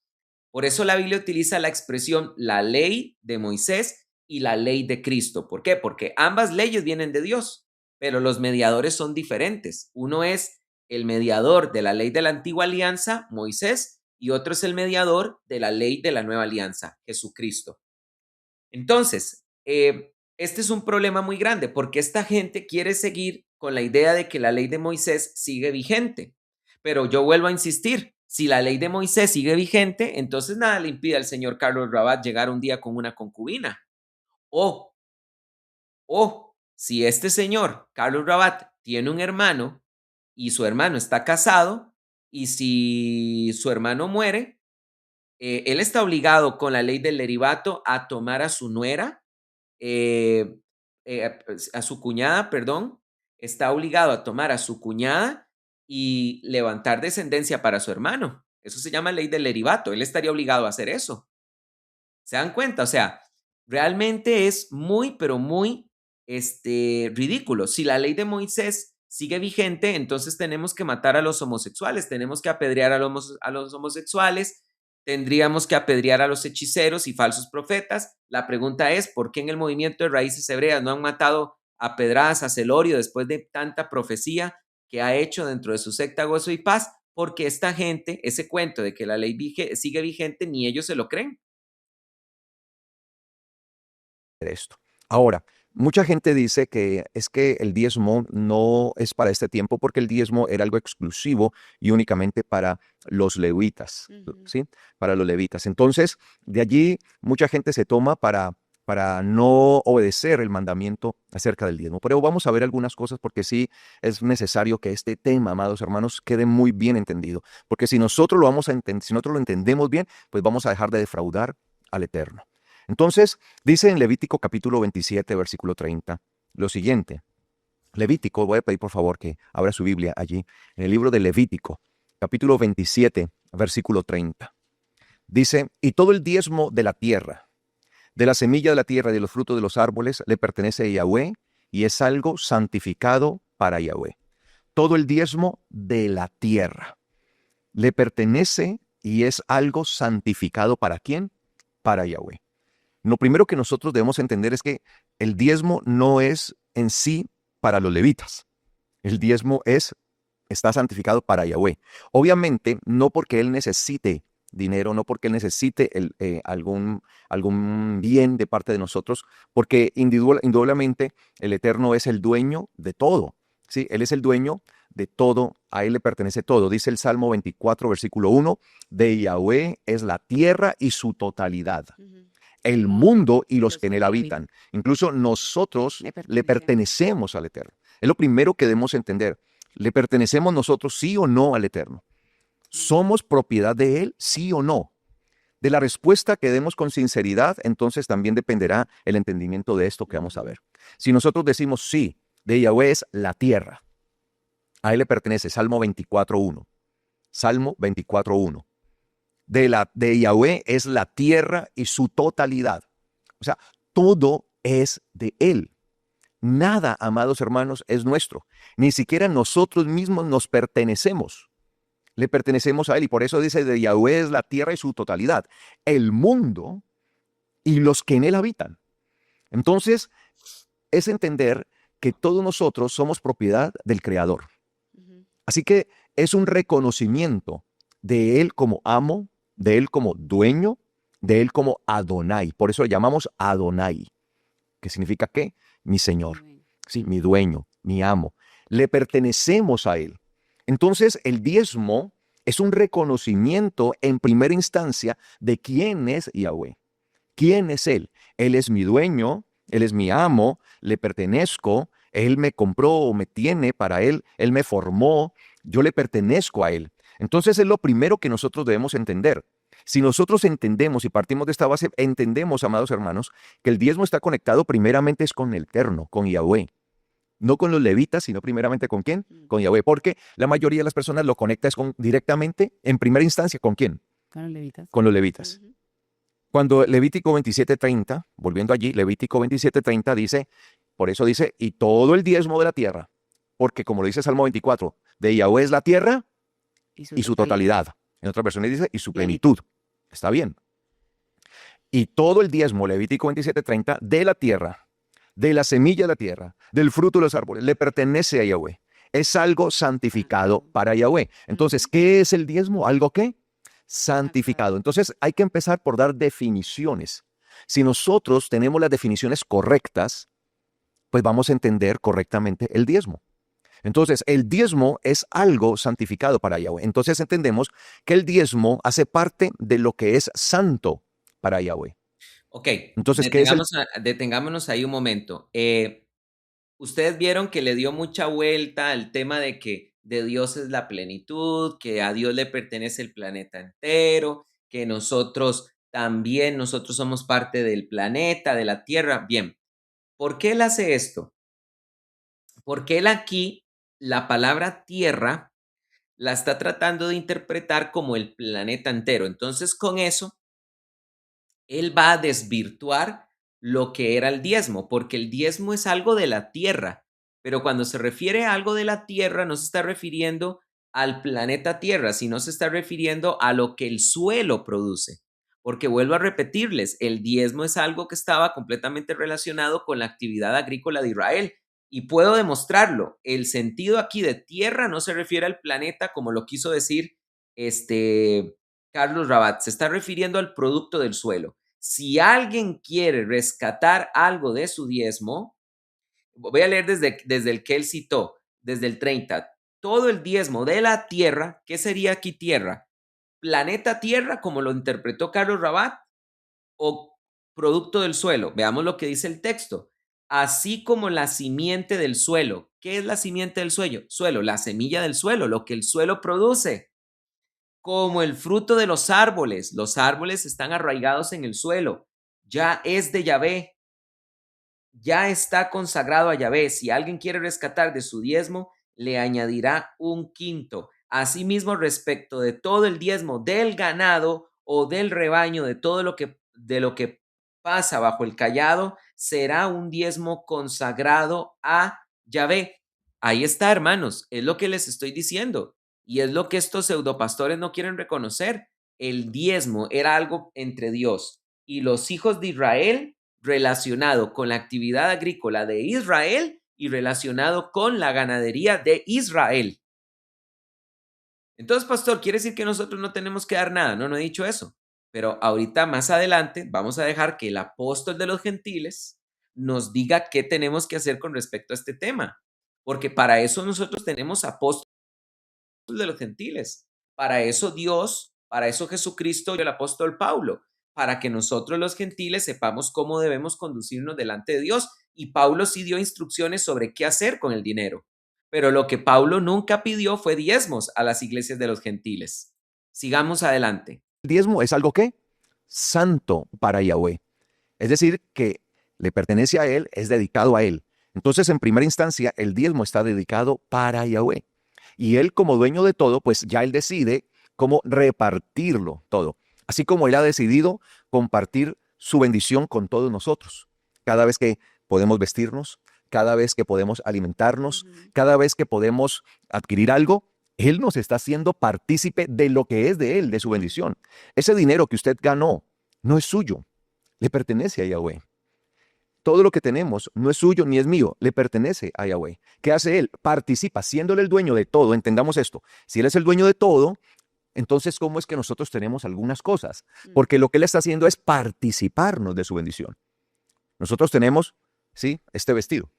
Por eso la Biblia utiliza la expresión la ley de Moisés y la ley de Cristo. ¿Por qué? Porque ambas leyes vienen de Dios, pero los mediadores son diferentes. Uno es el mediador de la ley de la antigua alianza, Moisés, y otro es el mediador de la ley de la nueva alianza, Jesucristo. Entonces, este es un problema muy grande porque esta gente quiere seguir con la idea de que la ley de Moisés sigue vigente. Pero yo vuelvo a insistir, si la ley de Moisés sigue vigente, entonces nada le impide al señor Carlos Rabat llegar un día con una concubina. O, si este señor, Carlos Rabat, tiene un hermano y su hermano está casado, y si su hermano muere, él está obligado con la ley del derivato a tomar a su nuera, eh, a su cuñada, perdón, está obligado a tomar a su cuñada y levantar descendencia para su hermano. Eso se llama ley del derivato. Él estaría obligado a hacer eso. ¿Se dan cuenta? O sea, realmente es muy, pero muy ridículo. Si la ley de Moisés sigue vigente, entonces tenemos que matar a los homosexuales, tenemos que apedrear a los homosexuales, tendríamos que apedrear a los hechiceros y falsos profetas. La pregunta es, ¿por qué en el movimiento de raíces hebreas no han matado a pedradas a Celorio después de tanta profecía que ha hecho dentro de su secta Gozo y Paz? Porque esta gente, ese cuento de que la ley sigue vigente, ni ellos se lo creen. Esto. Ahora, mucha gente dice que es que el diezmo no es para este tiempo porque el diezmo era algo exclusivo y únicamente para los levitas, ¿sí? Para los levitas. Entonces, de allí mucha gente se toma para no obedecer el mandamiento acerca del diezmo. Pero vamos a ver algunas cosas porque sí es necesario que este tema, amados hermanos, quede muy bien entendido. Porque si nosotros lo vamos a si nosotros lo entendemos bien, pues vamos a dejar de defraudar al Eterno. Entonces, dice en Levítico capítulo 27, versículo 30, lo siguiente. Levítico, voy a pedir por favor que abra su Biblia allí, en el libro de Levítico, capítulo 27, versículo 30. Dice, y todo el diezmo de la tierra, de la semilla de la tierra y de los frutos de los árboles le pertenece a Yahweh y es algo santificado para Yahweh. Todo el diezmo de la tierra le pertenece y es algo santificado ¿para quién? Para Yahweh. Lo primero que nosotros debemos entender es que el diezmo no es en sí para los levitas. El diezmo está santificado para Yahweh. Obviamente, no porque él necesite dinero, no porque él necesite algún bien de parte de nosotros, porque indudablemente el Eterno es el dueño de todo. ¿Sí? Él es el dueño de todo, a él le pertenece todo. Dice el Salmo 24, versículo 1, de Yahweh es la tierra y su totalidad, el mundo y los que en él habitan. Incluso nosotros le pertenecemos al Eterno. Es lo primero que debemos entender. ¿Le pertenecemos nosotros sí o no al Eterno? ¿Somos propiedad de Él, sí o no? De la respuesta que demos con sinceridad, entonces también dependerá el entendimiento de esto que vamos a ver. Si nosotros decimos sí, de Yahweh es la tierra, a Él le pertenece, Salmo 24.1. Salmo 24.1. De Yahweh es la tierra y su totalidad. O sea, todo es de Él. Nada, amados hermanos, es nuestro. Ni siquiera nosotros mismos nos pertenecemos. Le pertenecemos a Él y por eso dice de Yahweh es la tierra y su totalidad, el mundo y los que en Él habitan. Entonces, es entender que todos nosotros somos propiedad del Creador. Así que es un reconocimiento de Él como amo, de Él como dueño, de Él como Adonai. Por eso le llamamos Adonai, que significa ¿qué? Mi Señor, sí, mi dueño, mi amo. Le pertenecemos a Él. Entonces, el diezmo es un reconocimiento en primera instancia de quién es Yahweh. ¿Quién es Él? Él es mi dueño, Él es mi amo, le pertenezco, Él me compró o me tiene para Él, Él me formó, yo le pertenezco a Él. Entonces es lo primero que nosotros debemos entender. Si nosotros entendemos y partimos de esta base, entendemos, amados hermanos, que el diezmo está conectado primeramente es con el Eterno, con Yahweh. No con los levitas, sino primeramente ¿con quién? Con Yahweh, porque la mayoría de las personas lo conecta directamente, en primera instancia, ¿con quién? Con los levitas. Con los levitas. Cuando Levítico 27:30, volviendo allí, Levítico 27:30 dice, por eso dice, y todo el diezmo de la tierra, porque como lo dice Salmo 24, de Yahweh es la tierra y su totalidad. En otras versiones dice, y su plenitud. Está bien. Y todo el diezmo, Levítico 27:30, de la tierra, de la semilla de la tierra, del fruto de los árboles, le pertenece a Yahweh. Es algo santificado para Yahweh. Entonces, ¿qué es el diezmo? ¿Algo qué? Santificado. Entonces, hay que empezar por dar definiciones. Si nosotros tenemos las definiciones correctas, pues vamos a entender correctamente el diezmo. Entonces, el diezmo es algo santificado para Yahweh. Entonces, entendemos que el diezmo hace parte de lo que es santo para Yahweh. Ok, Entonces, ¿qué es el? detengámonos ahí un momento. Ustedes vieron que le dio mucha vuelta al tema de que de Dios es la plenitud, que a Dios le pertenece el planeta entero, que nosotros también, nosotros somos parte del planeta, de la Tierra. Bien, ¿por qué él hace esto? Porque él aquí, la palabra tierra, la está tratando de interpretar como el planeta entero. Entonces, con eso, él va a desvirtuar lo que era el diezmo, porque el diezmo es algo de la tierra, pero cuando se refiere a algo de la tierra no se está refiriendo al planeta Tierra, sino se está refiriendo a lo que el suelo produce. Porque vuelvo a repetirles, el diezmo es algo que estaba completamente relacionado con la actividad agrícola de Israel y puedo demostrarlo. El sentido aquí de tierra no se refiere al planeta como lo quiso decir Carlos Rabat, se está refiriendo al producto del suelo. Si alguien quiere rescatar algo de su diezmo, voy a leer desde el que él citó, desde el 30. Todo el diezmo de la tierra, ¿qué sería aquí tierra? ¿Planeta Tierra, como lo interpretó Carlos Rabat? ¿O producto del suelo. Veamos lo que dice el texto. Así como la simiente del suelo. ¿Qué es la simiente del suelo? La semilla del suelo, lo que el suelo produce. Como el fruto de los árboles. Los árboles están arraigados en el suelo. Ya es de Yahvé. Ya está consagrado a Yahvé. Si alguien quiere rescatar de su diezmo, le añadirá un quinto. Asimismo, respecto de todo el diezmo del ganado o del rebaño, de lo que pasa bajo el cayado, será un diezmo consagrado a Yahvé. Ahí está, hermanos, es lo que les estoy diciendo. Y es lo que estos pseudopastores no quieren reconocer. El diezmo era algo entre Dios y los hijos de Israel, relacionado con la actividad agrícola de Israel y relacionado con la ganadería de Israel. Entonces, pastor, ¿quiere decir que nosotros no tenemos que dar nada? No, no he dicho eso. Pero ahorita, más adelante, vamos a dejar que el apóstol de los gentiles nos diga qué tenemos que hacer con respecto a este tema. Porque para eso nosotros tenemos apóstoles de los gentiles. Para eso Dios, para eso Jesucristo y el apóstol Pablo, para que nosotros los gentiles sepamos cómo debemos conducirnos delante de Dios. Y Pablo sí dio instrucciones sobre qué hacer con el dinero. Pero lo que Pablo nunca pidió fue diezmos a las iglesias de los gentiles. Sigamos adelante. El diezmo es algo que santo para Yahweh. Es decir, que le pertenece a Él, es dedicado a Él. Entonces, en primera instancia, el diezmo está dedicado para Yahweh. Y Él, como dueño de todo, pues ya Él decide cómo repartirlo todo. Así como Él ha decidido compartir su bendición con todos nosotros. Cada vez que podemos vestirnos, cada vez que podemos alimentarnos, cada vez que podemos adquirir algo, Él nos está haciendo partícipe de lo que es de Él, de su bendición. Ese dinero que usted ganó no es suyo, le pertenece a Yahweh. Todo lo que tenemos no es suyo ni es mío, le pertenece a Yahweh. ¿Qué hace Él? Participa, siéndole el dueño de todo. Entendamos esto. Si Él es el dueño de todo, entonces, ¿cómo es que nosotros tenemos algunas cosas? Porque lo que Él está haciendo es participarnos de su bendición. Nosotros tenemos, ¿sí?, este vestido.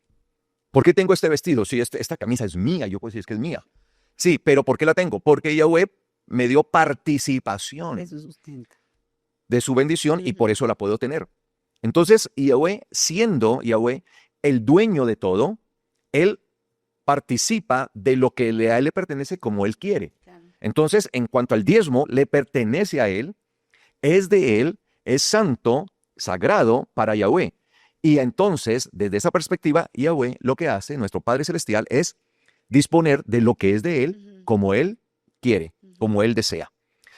¿Por qué tengo este vestido? Sí, esta camisa es mía, yo puedo decir que es mía. Sí, pero ¿por qué la tengo? Porque Yahweh me dio participación De su sustento. de su bendición y por eso la puedo tener. Entonces, Yahweh, siendo Yahweh el dueño de todo, Él participa de lo que a Él le pertenece como Él quiere. Claro. Entonces, en cuanto al diezmo, le pertenece a Él, es de Él, es santo, sagrado para Yahweh. Y entonces, desde esa perspectiva, Yahweh lo que hace, nuestro Padre Celestial, es disponer de lo que es de Él como Él quiere, como Él desea.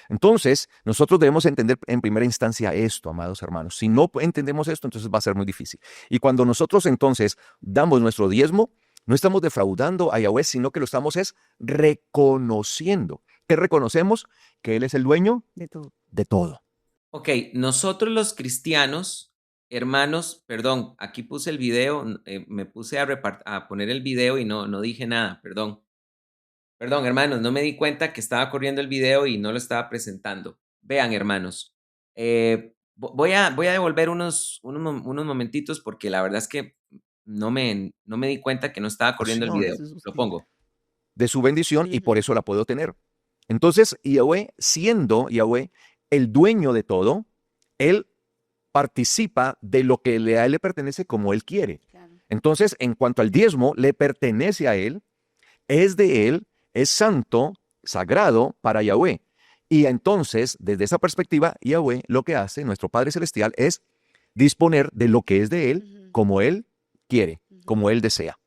Entonces, nosotros debemos entender en primera instancia esto, amados hermanos. Si no entendemos esto, entonces va a ser muy difícil. Y cuando nosotros entonces damos nuestro diezmo, no estamos defraudando a Yahweh, sino que lo estamos es reconociendo. ¿Qué reconocemos? Que Él es el dueño De todo. de todo. Ok, nosotros los cristianos, hermanos, perdón, aquí puse el video, me puse a poner el video y no dije nada, perdón. Perdón, hermanos, no me di cuenta que estaba corriendo el video y no lo estaba presentando. Vean, hermanos, voy a devolver unos momentitos porque la verdad es que no me di cuenta que no estaba corriendo el video. De su Lo sustento. pongo. De su bendición y por eso la puedo tener. Entonces, Yahweh, siendo Yahweh el dueño de todo, Él participa de lo que a Él le pertenece como Él quiere. Claro. Entonces, en cuanto al diezmo, le pertenece a Él, es de Él, es santo, sagrado para Yahweh. Y entonces, desde esa perspectiva, Yahweh lo que hace, nuestro Padre Celestial, es disponer de lo que es de Él como Él quiere, como Él desea.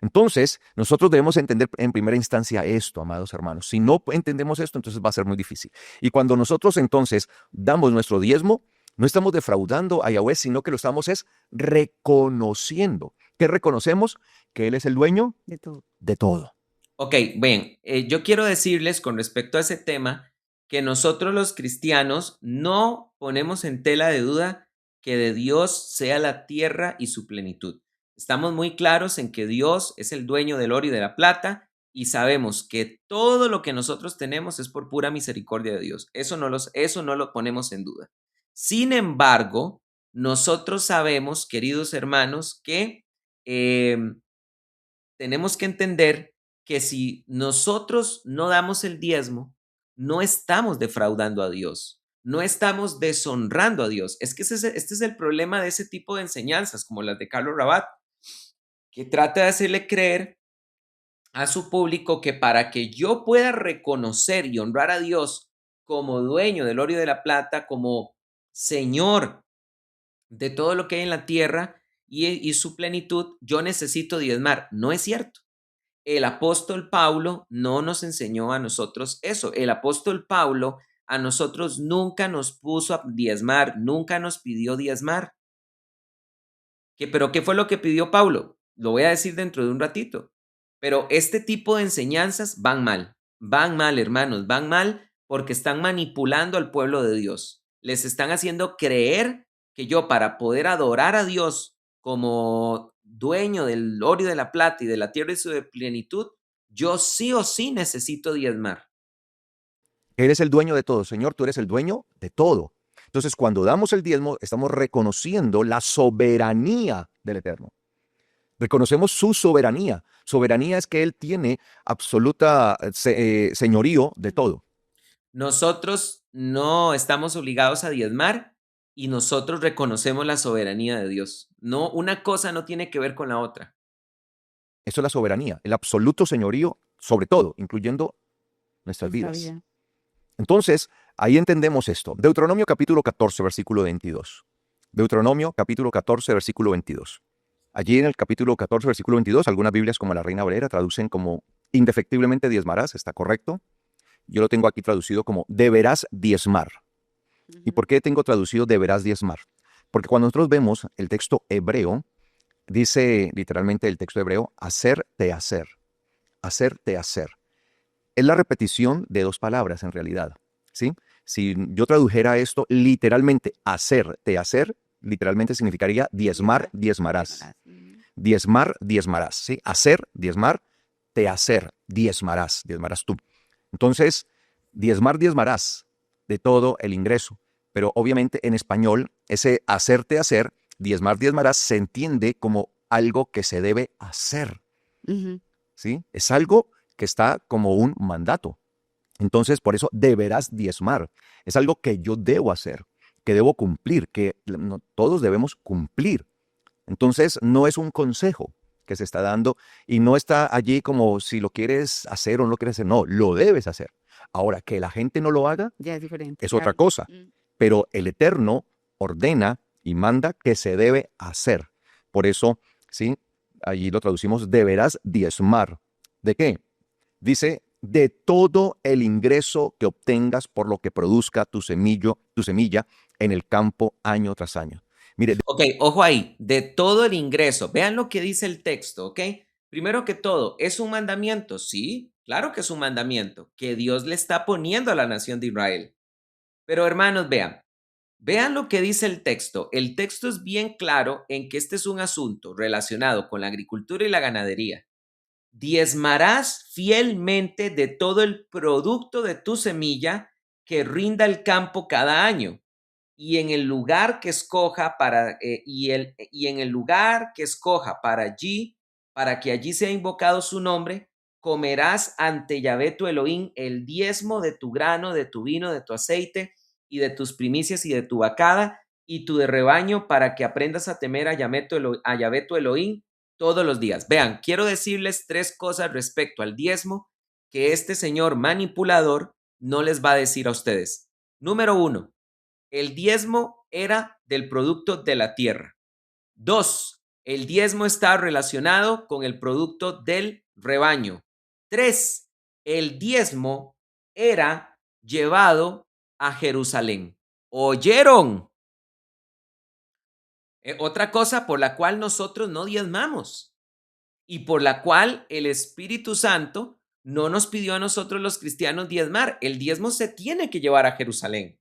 Entonces, nosotros debemos entender en primera instancia esto, amados hermanos. Si no entendemos esto, entonces va a ser muy difícil. Y cuando nosotros entonces damos nuestro diezmo, no estamos defraudando a Yahweh, sino que lo estamos es reconociendo. ¿Qué reconocemos? Que Él es el dueño De todo. de todo. Ok, bien, yo quiero decirles con respecto a ese tema que nosotros los cristianos no ponemos en tela de duda que de Dios sea la tierra y su plenitud. Estamos muy claros en que Dios es el dueño del oro y de la plata y sabemos que todo lo que nosotros tenemos es por pura misericordia de Dios. Eso no lo ponemos en duda. Sin embargo, nosotros sabemos, queridos hermanos, que tenemos que entender que si nosotros no damos el diezmo, no estamos defraudando a Dios. no estamos deshonrando a Dios. Es que este es el problema de ese tipo de enseñanzas, como las de Carlos Rabat, que trata de hacerle creer a su público que para que yo pueda reconocer y honrar a Dios como dueño del oro y de la plata, como Señor de todo lo que hay en la tierra y su plenitud, yo necesito diezmar. No es cierto. El apóstol Pablo no nos enseñó a nosotros eso. El apóstol Pablo a nosotros nunca nos puso a diezmar, nunca nos pidió diezmar. ¿Pero qué fue lo que pidió Pablo? Lo voy a decir dentro de un ratito. Pero este tipo de enseñanzas van mal, hermanos, van mal porque están manipulando al pueblo de Dios. Les están haciendo creer que yo para poder adorar a Dios como dueño del oro y de la plata y de la tierra y su plenitud, yo sí o sí necesito diezmar. Eres el dueño de todo, Señor, tú eres el dueño de todo. Entonces, cuando damos el diezmo, estamos reconociendo la soberanía del Eterno. Reconocemos su soberanía. Soberanía es que Él tiene absoluta señorío de todo. Nosotros no estamos obligados a diezmar y nosotros reconocemos la soberanía de Dios. No, una cosa no tiene que ver con la otra. Eso es la soberanía, el absoluto señorío sobre todo, incluyendo nuestras Nuestra vidas. vida. Entonces, ahí entendemos esto. Deuteronomio capítulo 14, versículo 22. Deuteronomio capítulo 14, versículo 22. Allí en el capítulo 14, versículo 22, algunas Biblias como la Reina Valera traducen como indefectiblemente diezmarás, ¿está correcto? Yo lo tengo aquí traducido como deberás diezmar. ¿Y por qué tengo traducido deberás diezmar? Porque cuando nosotros vemos el texto hebreo, dice literalmente el texto hebreo, hacerte hacer, hacerte hacer. Es la repetición de dos palabras en realidad, ¿sí? Si yo tradujera esto literalmente, hacerte hacer, literalmente significaría diezmar, diezmarás. Diezmar, diezmarás, ¿sí? Hacer, diezmar, te hacer, diezmarás, diezmarás tú. Entonces, diezmar, diezmarás de todo el ingreso. Pero obviamente en español, ese hacerte hacer, diezmar, diezmarás, se entiende como algo que se debe hacer, Ujú. ¿sí? Es algo que está como un mandato. Entonces, por eso deberás diezmar. Es algo que yo debo hacer, que debo cumplir, que todos debemos cumplir. Entonces, no es un consejo que se está dando y no está allí como si lo quieres hacer o no lo quieres hacer. No, lo debes hacer. Ahora, que la gente no lo haga Ya es diferente. es otra claro. cosa, Mm. pero el Eterno ordena y manda que se debe hacer. Por eso, ¿sí? Allí lo traducimos, deberás diezmar. ¿De qué? Dice, de todo el ingreso que obtengas por lo que produzca tu semilla en el campo año tras año. Mire, Ok, ojo ahí, de todo el ingreso. Vean lo que dice el texto, ¿ok? Primero que todo, ¿es un mandamiento? Sí, claro que es un mandamiento que Dios le está poniendo a la nación de Israel. Pero hermanos, vean lo que dice el texto. El texto es bien claro en que este es un asunto relacionado con la agricultura y la ganadería. Diezmarás fielmente de todo el producto de tu semilla que rinda el campo cada año y en el lugar que escoja y en el lugar que escoja para que allí sea invocado su nombre, comerás ante Yahvé tu Elohim el diezmo de tu grano, de tu vino, de tu aceite y de tus primicias y de tu vacada y tu de rebaño para que aprendas a temer a Yahvé tu Elohim todos los días. Vean, quiero decirles tres cosas respecto al diezmo que este señor manipulador no les va a decir a ustedes. Número uno, el diezmo era del producto de la tierra. 2, el diezmo está relacionado con el producto del rebaño. 3, el diezmo era llevado a Jerusalén. ¿Oyeron? Otra cosa por la cual nosotros no diezmamos y por la cual el Espíritu Santo no nos pidió a nosotros los cristianos diezmar. El diezmo se tiene que llevar a Jerusalén.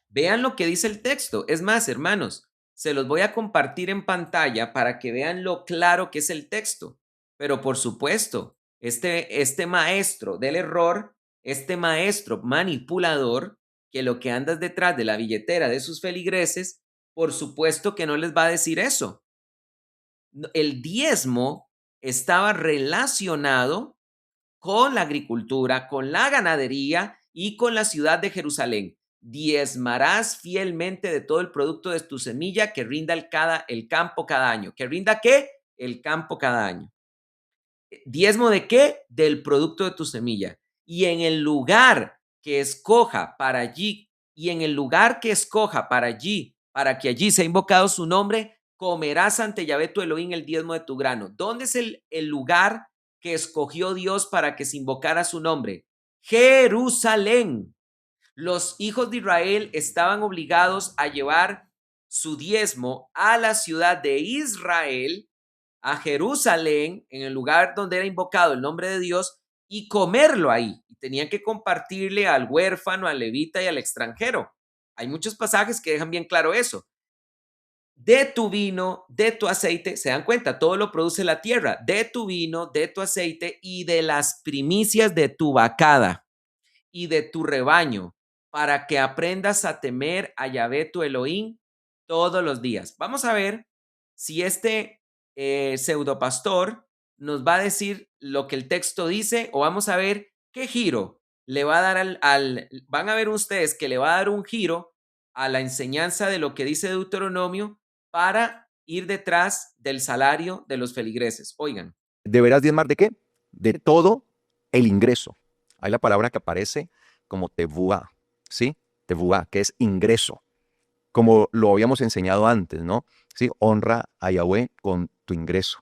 Vean lo que dice el texto. Es más, hermanos, se los voy a compartir en pantalla para que vean lo claro que es el texto. Pero por supuesto, este maestro del error, este maestro manipulador, que lo que anda es detrás de la billetera de sus feligreses, por supuesto que no les va a decir eso. El diezmo estaba relacionado con la agricultura, con la ganadería y con la ciudad de Jerusalén. diezmarás fielmente de todo el producto de tu semilla que rinda el campo cada año. ¿Que rinda qué? El campo cada año. ¿Diezmo de qué? Del producto de tu semilla. Y en el lugar que escoja para allí, y en el lugar que escoja para allí, para que allí sea invocado su nombre, comerás ante Yahvé tu Elohim el diezmo de tu grano. ¿Dónde es el lugar que escogió Dios para que se invocara su nombre? Jerusalén. Los hijos de Israel estaban obligados a llevar su diezmo a la ciudad de Israel, a Jerusalén, en el lugar donde era invocado el nombre de Dios, y comerlo ahí. Y tenían que compartirle al huérfano, al levita y al extranjero. Hay muchos pasajes que dejan bien claro eso. De tu vino, de tu aceite, se dan cuenta, todo lo produce la tierra, de tu vino, de tu aceite y de las primicias de tu vacada y de tu rebaño, para que aprendas a temer a Yahvé tu Elohim todos los días. Vamos a ver si este pseudopastor nos va a decir lo que el texto dice, o vamos a ver qué giro le va a dar van a ver ustedes que le va a dar un giro a la enseñanza de lo que dice Deuteronomio para ir detrás del salario de los feligreses. Oigan. ¿Deberás diezmar de qué? De todo el ingreso. Hay la palabra que aparece como tebuá, ¿sí? Tebuá, que es ingreso, como lo habíamos enseñado antes, ¿no? ¿Sí? Honra a Yahweh con tu ingreso.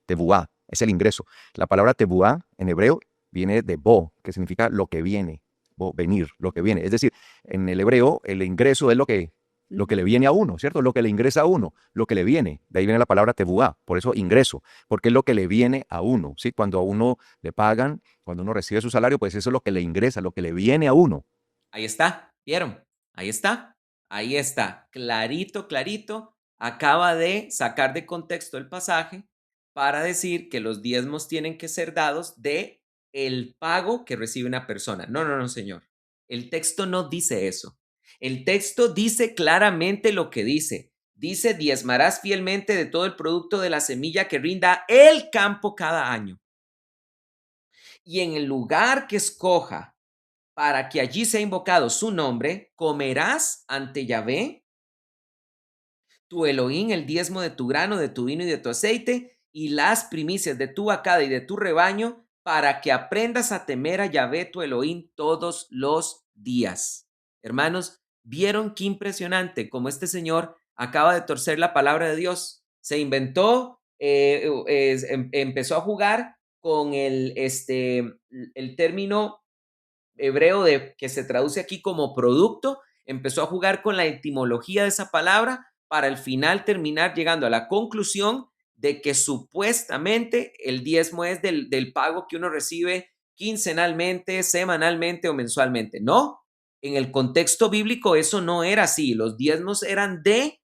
Tebuá es el ingreso. La palabra tebuá en hebreo viene de bo, que significa lo que viene, bo, venir, lo que viene. Es decir, en el hebreo el ingreso es lo que le viene a uno, ¿cierto? Lo que le ingresa a uno, lo que le viene. De ahí viene la palabra tebuá, por eso ingreso, porque es lo que le viene a uno, ¿sí? Cuando a uno le pagan, cuando uno recibe su salario, pues eso es lo que le ingresa, lo que le viene a uno. Ahí está, ¿vieron? Ahí está, ahí está, clarito, clarito. Acaba de sacar de contexto el pasaje para decir que los diezmos tienen que ser dados de el pago que recibe una persona. No, no, no, señor. El texto no dice eso. El texto dice claramente lo que dice. Dice, diezmarás fielmente de todo el producto de la semilla que rinda el campo cada año. Y en el lugar que escoja para que allí sea invocado su nombre, comerás ante Yahvé, tu Elohim, el diezmo de tu grano, de tu vino y de tu aceite, y las primicias de tu vacada y de tu rebaño, para que aprendas a temer a Yahvé, tu Elohim, todos los días. Hermanos, ¿vieron qué impresionante cómo este señor acaba de torcer la palabra de Dios? Se inventó, empezó a jugar con el término hebreo que se traduce aquí como producto, empezó a jugar con la etimología de esa palabra para al final terminar llegando a la conclusión de que supuestamente el diezmo es del pago que uno recibe quincenalmente, semanalmente o mensualmente. No, en el contexto bíblico eso no era así. Los diezmos eran de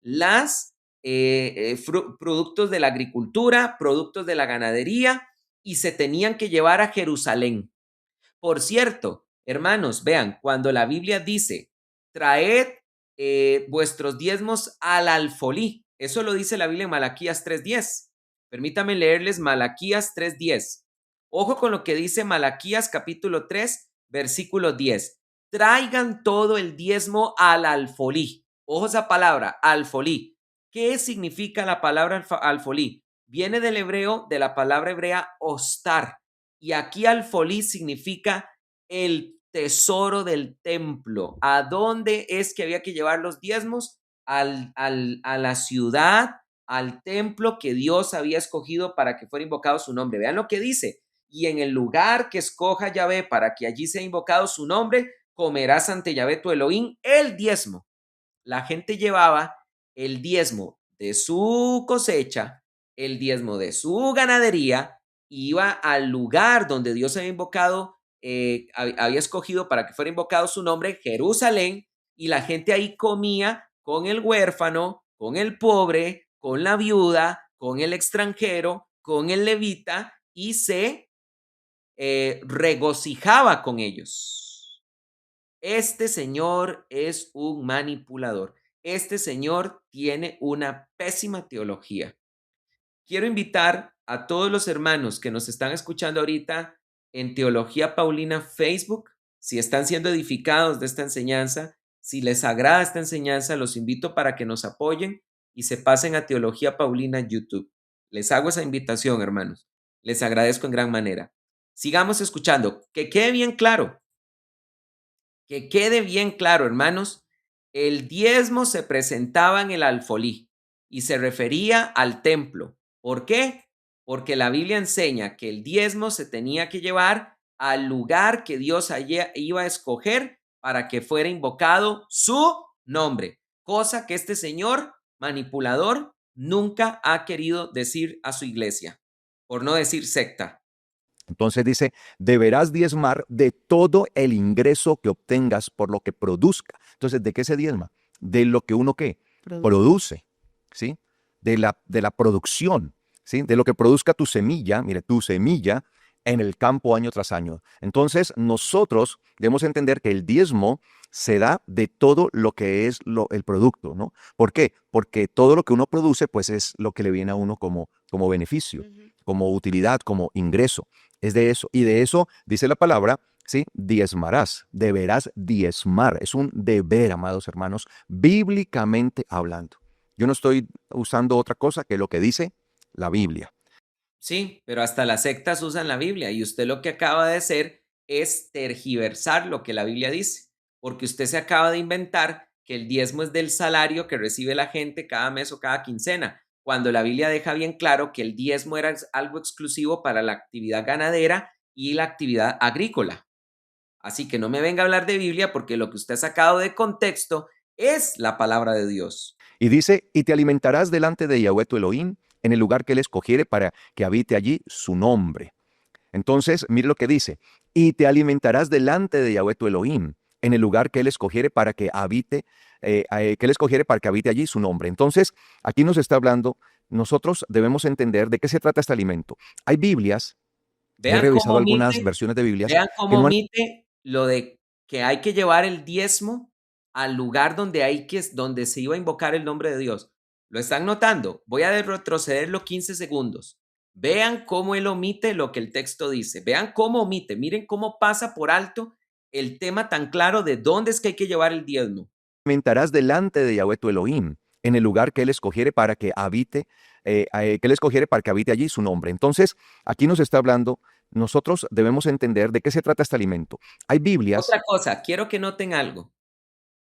las productos de la agricultura, productos de la ganadería, y se tenían que llevar a Jerusalén. Por cierto, hermanos, vean, cuando la Biblia dice, traed vuestros diezmos al alfolí, eso lo dice la Biblia en Malaquías 3:10. Permítame leerles Malaquías 3:10. Ojo con lo que dice Malaquías capítulo 3, versículo 10. Traigan todo el diezmo al alfolí. Ojo esa palabra, alfolí. ¿Qué significa la palabra alfolí? Viene del hebreo, de la palabra hebrea ostar. Y aquí alfolí significa el tesoro del templo. ¿A dónde es que había que llevar los diezmos? A la ciudad, al templo que Dios había escogido para que fuera invocado su nombre. Vean lo que dice. Y en el lugar que escoja Yahvé para que allí sea invocado su nombre, comerás ante Yahvé tu Elohim el diezmo. La gente llevaba el diezmo de su cosecha, el diezmo de su ganadería, iba al lugar donde Dios había invocado, había escogido para que fuera invocado su nombre, Jerusalén, y la gente ahí comía con el huérfano, con el pobre, con la viuda, con el extranjero, con el levita, y se regocijaba con ellos. Este señor es un manipulador. Este señor tiene una pésima teología. Quiero invitar a todos los hermanos que nos están escuchando ahorita en Teología Paulina Facebook Si están siendo edificados de esta enseñanza, si les agrada esta enseñanza, los invito para que nos apoyen y se pasen a Teología Paulina en YouTube. Les hago esa invitación, hermanos. Les agradezco en gran manera. Sigamos escuchando. Que quede bien claro. Que quede bien claro, hermanos. El diezmo se presentaba en el alfolí y se refería al templo. ¿Por qué? Porque la Biblia enseña que el diezmo se tenía que llevar al lugar que Dios iba a escoger para que fuera invocado su nombre, cosa que este señor manipulador nunca ha querido decir a su iglesia, por no decir secta. Entonces dice, deberás diezmar de todo el ingreso que obtengas por lo que produzca. Entonces, ¿de qué se diezma? De lo que uno, ¿qué? Produce, ¿sí? De la producción, ¿sí? De lo que produzca tu semilla, mire, tu semilla en el campo año tras año. Entonces, nosotros debemos entender que el diezmo se da de todo lo que es el producto, ¿no? ¿Por qué? Porque todo lo que uno produce, pues es lo que le viene a uno como beneficio, como utilidad, como ingreso. Es de eso. Y de eso dice la palabra, ¿sí? Diezmarás, deberás diezmar. Es un deber, amados hermanos, bíblicamente hablando. Yo no estoy usando otra cosa que lo que dice la Biblia. Sí, pero hasta las sectas usan la Biblia y usted lo que acaba de hacer es tergiversar lo que la Biblia dice, porque usted se acaba de inventar que el diezmo es del salario que recibe la gente cada mes o cada quincena, cuando la Biblia deja bien claro que el diezmo era algo exclusivo para la actividad ganadera y la actividad agrícola. Así que no me venga a hablar de Biblia porque lo que usted ha sacado de contexto es la palabra de Dios. Y dice, y te alimentarás delante de Yahweh tu Elohim en el lugar que él escogiere para que habite allí su nombre. Entonces, mire lo que dice, y te alimentarás delante de Yahweh tu Elohim en el lugar que él escogiere para que habite, allí su nombre. Entonces, aquí nos está hablando, nosotros debemos entender de qué se trata este alimento. Hay Biblias, he revisado algunas versiones de Biblias Vean que cómo no han... omite lo de que hay que llevar el diezmo al lugar donde se iba a invocar el nombre de Dios. ¿Lo están notando? Voy a retrocederlo 15 segundos. Vean cómo él omite lo que el texto dice. Vean cómo omite. Miren cómo pasa por alto el tema tan claro de dónde es que hay que llevar el diezmo. alimentarás delante de Yahweh tu Elohim en el lugar que él escogiere para que habite, allí su nombre. Entonces, aquí nos está hablando, nosotros debemos entender de qué se trata este alimento. Hay Biblias. Otra cosa, quiero que noten algo.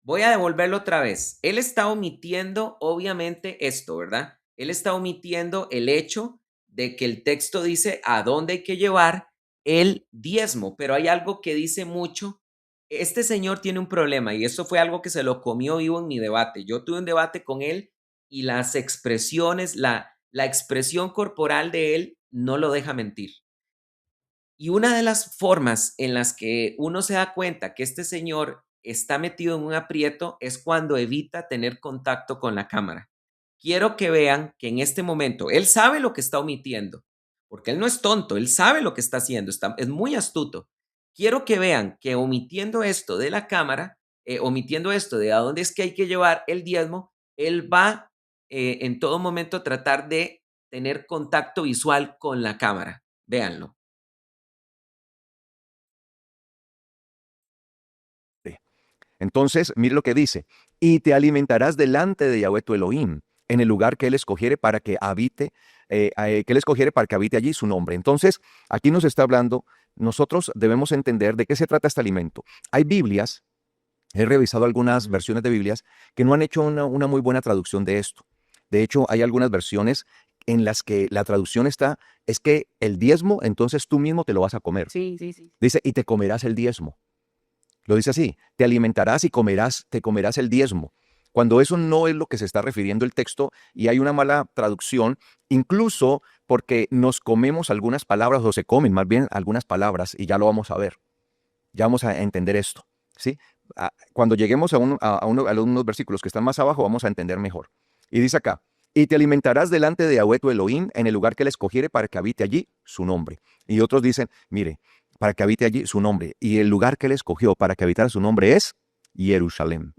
Voy a devolverlo otra vez. Él está omitiendo, obviamente, esto, ¿verdad? Él está omitiendo el hecho de que el texto dice a dónde hay que llevar el diezmo, pero hay algo que dice mucho. Este señor tiene un problema y eso fue algo que se lo comió vivo en mi debate. Yo tuve un debate con él y las expresiones, la expresión corporal de él no lo deja mentir. Y una de las formas en las que uno se da cuenta que este señor está metido en un aprieto es cuando evita tener contacto con la cámara. Quiero que vean que en este momento él sabe lo que está omitiendo, porque él no es tonto, él sabe lo que está haciendo, es muy astuto. Quiero que vean que omitiendo esto de la cámara, omitiendo esto de a dónde es que hay que llevar el diezmo, él va en todo momento a tratar de tener contacto visual con la cámara. Véanlo. Entonces, mire lo que dice, y te alimentarás delante de Yahweh tu Elohim en el lugar que él escogiere para que habite, allí su nombre. Entonces, aquí nos está hablando, nosotros debemos entender de qué se trata este alimento. Hay Biblias, he revisado algunas versiones de Biblias que no han hecho una muy buena traducción de esto. De hecho, hay algunas versiones en las que la traducción es que el diezmo, entonces tú mismo te lo vas a comer. Sí, sí, sí. Dice, y te comerás el diezmo. Lo dice así, te alimentarás y te comerás el diezmo. Cuando eso no es lo que se está refiriendo el texto y hay una mala traducción, incluso porque nos comemos algunas palabras o se comen más bien algunas palabras y ya lo vamos a ver. Ya vamos a entender esto, ¿sí? Cuando lleguemos a unos versículos que están más abajo vamos a entender mejor. Y dice acá, y te alimentarás delante de Yahweh tu Elohim en el lugar que él escogiere para que habite allí su nombre. Y otros dicen, mire, para que habite allí su nombre. Y el lugar que él escogió para que habitara su nombre es Jerusalén.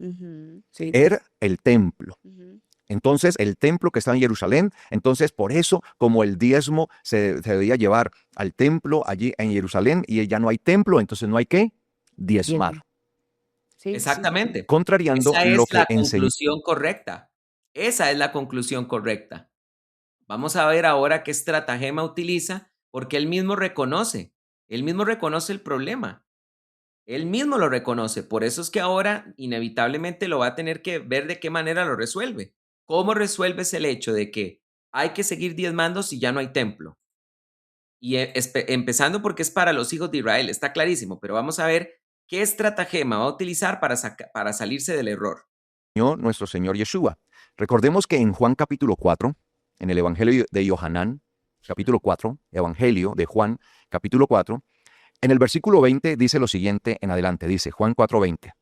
Sí. Era el templo. Ujú. Entonces, el templo que está en Jerusalén, entonces por eso, como el diezmo se debía llevar al templo allí en Jerusalén y ya no hay templo, entonces no hay ¿qué? diezmar, Diezmo. Sí, sí. Exactamente. contrariando Esa lo es que la enseñó. conclusión correcta. Esa es la conclusión correcta. Vamos a ver ahora qué estratagema utiliza, porque él mismo reconoce el problema. Él mismo lo reconoce. Por eso es que ahora inevitablemente lo va a tener que ver de qué manera lo resuelve. ¿Cómo resuelves el hecho de que hay que seguir diezmando si ya no hay templo? Y empezando porque es para los hijos de Israel, está clarísimo, pero vamos a ver qué estratagema va a utilizar para salirse del error. Nuestro Señor Yeshua. Recordemos que en Juan capítulo 4, en el Evangelio de Yohanan, capítulo 4, Evangelio de Juan, capítulo 4, en el versículo 20 dice lo siguiente en adelante, dice Juan 4:20.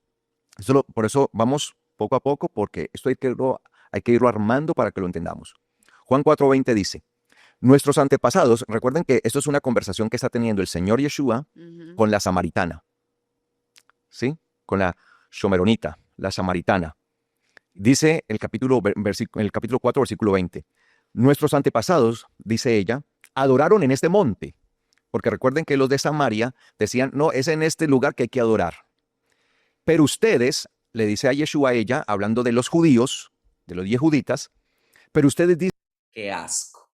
Por eso vamos poco a poco, porque esto hay que irlo armando para que lo entendamos. Juan 4:20 dice, nuestros antepasados, recuerden que esto es una conversación que está teniendo el Señor Yeshua Ujú. con la samaritana, ¿sí? Con la shomeronita, la samaritana. Dice el capítulo 4, versículo 20. Nuestros antepasados, dice ella, adoraron en este monte. Porque recuerden que los de Samaria decían, no, es en este lugar que hay que adorar. Pero ustedes, le dice a Yeshua a ella, hablando de los judíos, de los yehuditas, pero ustedes dicen, Qué asco.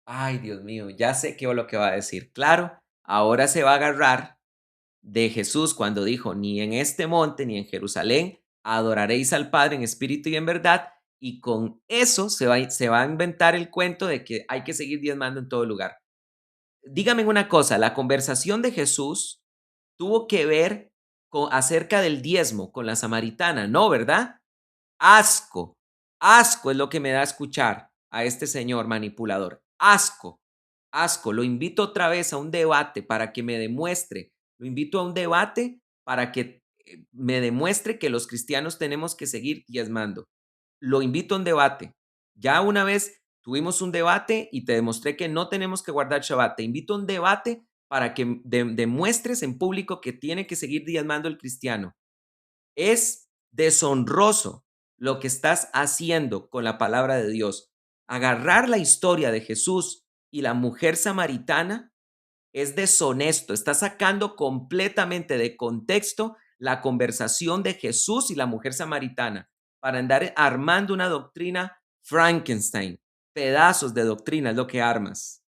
Ay, Dios mío, ya sé qué es lo que va a decir. Claro, ahora se va a agarrar de Jesús cuando dijo, ni en este monte ni en Jerusalén adoraréis al Padre en espíritu y en verdad, y con eso se va a inventar el cuento de que hay que seguir diezmando en todo lugar. Dígame una cosa, la conversación de Jesús tuvo que ver acerca del diezmo con la samaritana, ¿no, verdad? Asco, asco es lo que me da escuchar a este señor manipulador. Asco, asco. Lo invito otra vez a un debate para que me demuestre. Lo invito a un debate para que me demuestre que los cristianos tenemos que seguir diezmando. Lo invito a un debate. Ya una vez tuvimos un debate y te demostré que no tenemos que guardar Shabbat. Te invito a un debate para que demuestres en público que tiene que seguir diezmando el cristiano. Es deshonroso lo que estás haciendo con la palabra de Dios. Agarrar la historia de Jesús y la mujer samaritana es deshonesto. Está sacando completamente de contexto la conversación de Jesús y la mujer samaritana para andar armando una doctrina Frankenstein. Pedazos de doctrina es lo que armas.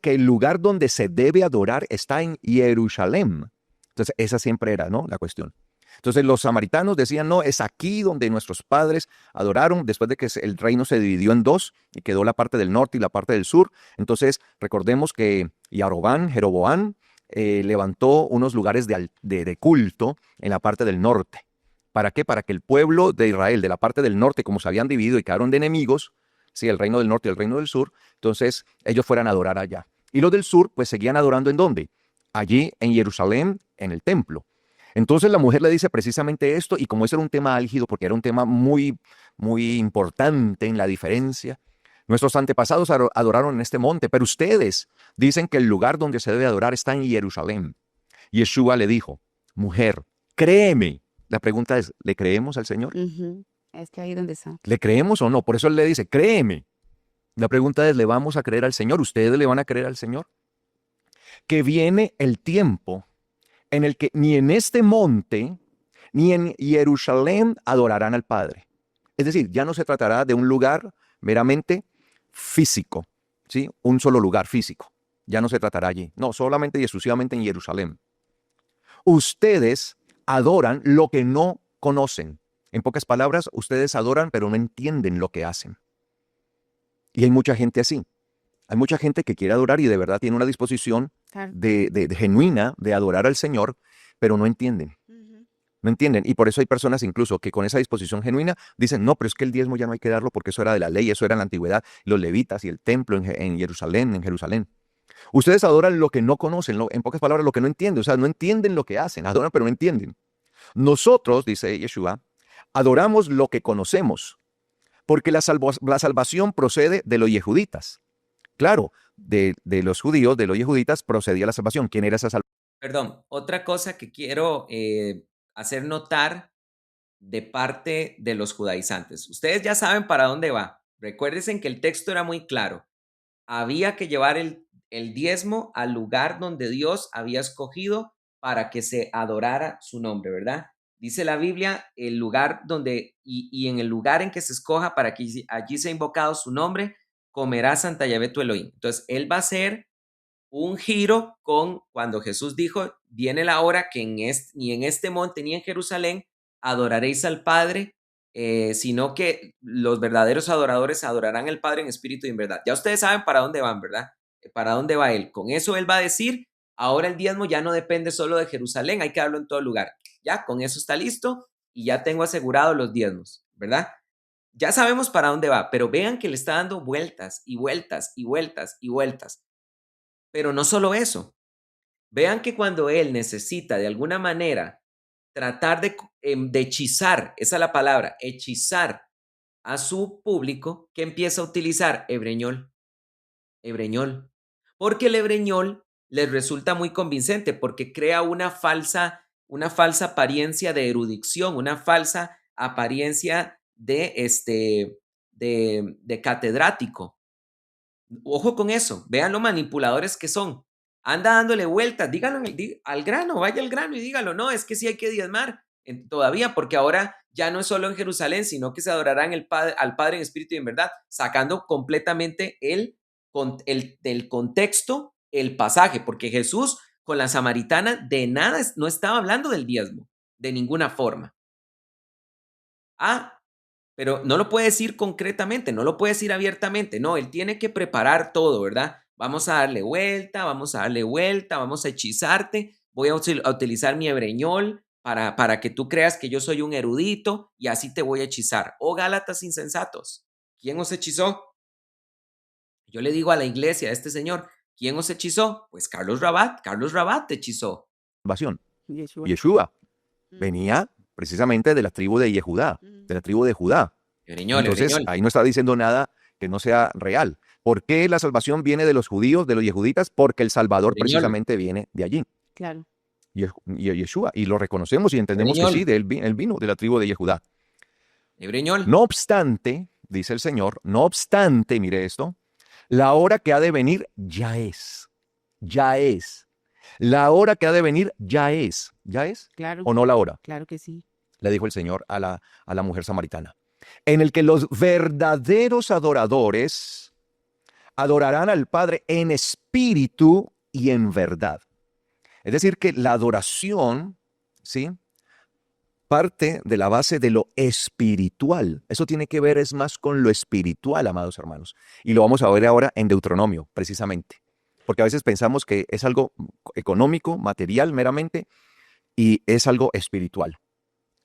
que el lugar donde se debe adorar está en Jerusalén. Entonces, esa siempre era, ¿no?, la cuestión. Entonces, los samaritanos decían, no, es aquí donde nuestros padres adoraron, después de que el reino se dividió en dos y quedó la parte del norte y la parte del sur. Entonces, recordemos que Jeroboam, levantó unos lugares de culto en la parte del norte. ¿Para qué? Para que el pueblo de Israel, de la parte del norte, como se habían dividido y quedaron de enemigos, sí, el reino del norte y el reino del sur, entonces ellos fueran a adorar allá. Y los del sur, pues seguían adorando ¿en dónde? Allí en Jerusalén, en el templo. Entonces la mujer le dice precisamente esto, y como ese era un tema álgido, porque era un tema muy, muy importante en la diferencia, nuestros antepasados adoraron en este monte, pero ustedes dicen que el lugar donde se debe adorar está en Jerusalén. Yeshua le dijo, mujer, créeme. La pregunta es, ¿le creemos al Señor? Ujú. Es que ahí donde está. ¿Le creemos o no? Por eso él le dice, créeme. La pregunta es, ¿le vamos a creer al Señor? ¿Ustedes le van a creer al Señor? Que viene el tiempo en el que ni en este monte ni en Jerusalén adorarán al Padre. Es decir, ya no se tratará de un lugar meramente físico, ¿sí? Un solo lugar físico. Ya no se tratará allí. No, solamente y exclusivamente en Jerusalén. Ustedes adoran lo que no conocen. En pocas palabras, ustedes adoran, pero no entienden lo que hacen. Y hay mucha gente así. Hay mucha gente que quiere adorar y de verdad tiene una disposición Claro. de genuina de adorar al Señor, pero no entienden. Ujú. No entienden. Y por eso hay personas incluso que con esa disposición genuina dicen, no, pero es que el diezmo ya no hay que darlo porque eso era de la ley, eso era en la antigüedad, los levitas y el templo en Jerusalén. Ustedes adoran lo que no conocen, en pocas palabras, lo que no entienden. O sea, no entienden lo que hacen, adoran pero no entienden. Nosotros, dice Yeshua, adoramos lo que conocemos, porque la salvación procede de los yehuditas. Claro, de los judíos, de los yehuditas, procedía la salvación. ¿Quién era esa salvación? Perdón, otra cosa que quiero hacer notar de parte de los judaizantes. Ustedes ya saben para dónde va. Recuérdense que el texto era muy claro. Había que llevar el diezmo al lugar donde Dios había escogido para que se adorara su nombre, ¿verdad? Dice la Biblia, el lugar donde, y en el lugar en que se escoja para que allí sea invocado su nombre, comerá Santa Yahvé tu Elohim. Entonces, él va a hacer un giro con cuando Jesús dijo, viene la hora que ni en este monte ni en Jerusalén adoraréis al Padre, sino que los verdaderos adoradores adorarán al Padre en espíritu y en verdad. Ya ustedes saben para dónde van, ¿verdad? Para dónde va él. Con eso él va a decir, ahora el diezmo ya no depende solo de Jerusalén, hay que darlo en todo lugar. Ya, con eso está listo y ya tengo asegurado los diezmos, ¿verdad? Ya sabemos para dónde va, pero vean que le está dando vueltas y vueltas y vueltas y vueltas. Pero no solo eso. Vean que cuando él necesita de alguna manera tratar de hechizar, esa es la palabra, hechizar a su público, que empieza a utilizar hebreñol, hebreñol. Porque el hebreñol les resulta muy convincente porque crea una falsa apariencia de erudición, una falsa apariencia de catedrático. Ojo con eso, vean lo manipuladores que son. Anda dándole vueltas, dígalo al grano, vaya al grano y dígalo. No, es que sí hay que diezmar todavía, porque ahora ya no es solo en Jerusalén, sino que se adorarán al Padre en espíritu y en verdad, sacando completamente del contexto el pasaje, porque Jesús con la samaritana de nada no estaba hablando del diezmo, de ninguna forma. Pero no lo puede decir concretamente, no lo puede decir abiertamente, no, él tiene que preparar todo, ¿verdad? Vamos a darle vuelta, vamos a darle vuelta, vamos a hechizarte, voy a utilizar mi hebreñol para que tú creas que yo soy un erudito y así te voy a hechizar. Oh, Gálatas insensatos, ¿quién os hechizó? Yo le digo a la iglesia, a este señor, ¿quién os hechizó? Pues Carlos Rabat te hechizó. Salvación. Yeshua. Yeshua Mm, venía precisamente de la tribu de Yehudá, de la tribu de Judá. Hebreñol, Entonces, hebreñol. ahí no está diciendo nada que no sea real. ¿Por qué la salvación viene de los judíos, de los yehuditas? Porque el Salvador Hebreñol, precisamente viene de allí, Claro. Yeshua, y lo reconocemos y entendemos que sí, hebreñol, él vino de la tribu de Yehudá. hebreñol. No obstante, dice el Señor, no obstante, mire esto, la hora que ha de venir ya es, ya es. La hora que ha de venir ya es, Claro. ¿o no la hora? Claro que sí. Le dijo el Señor a la mujer samaritana, en el que los verdaderos adoradores adorarán al Padre en espíritu y en verdad. Es decir, que la adoración, ¿sí?, parte de la base de lo espiritual. Eso tiene que ver es más con lo espiritual, amados hermanos. Y lo vamos a ver ahora en Deuteronomio, precisamente. Porque a veces pensamos que es algo económico, material meramente, y es algo espiritual.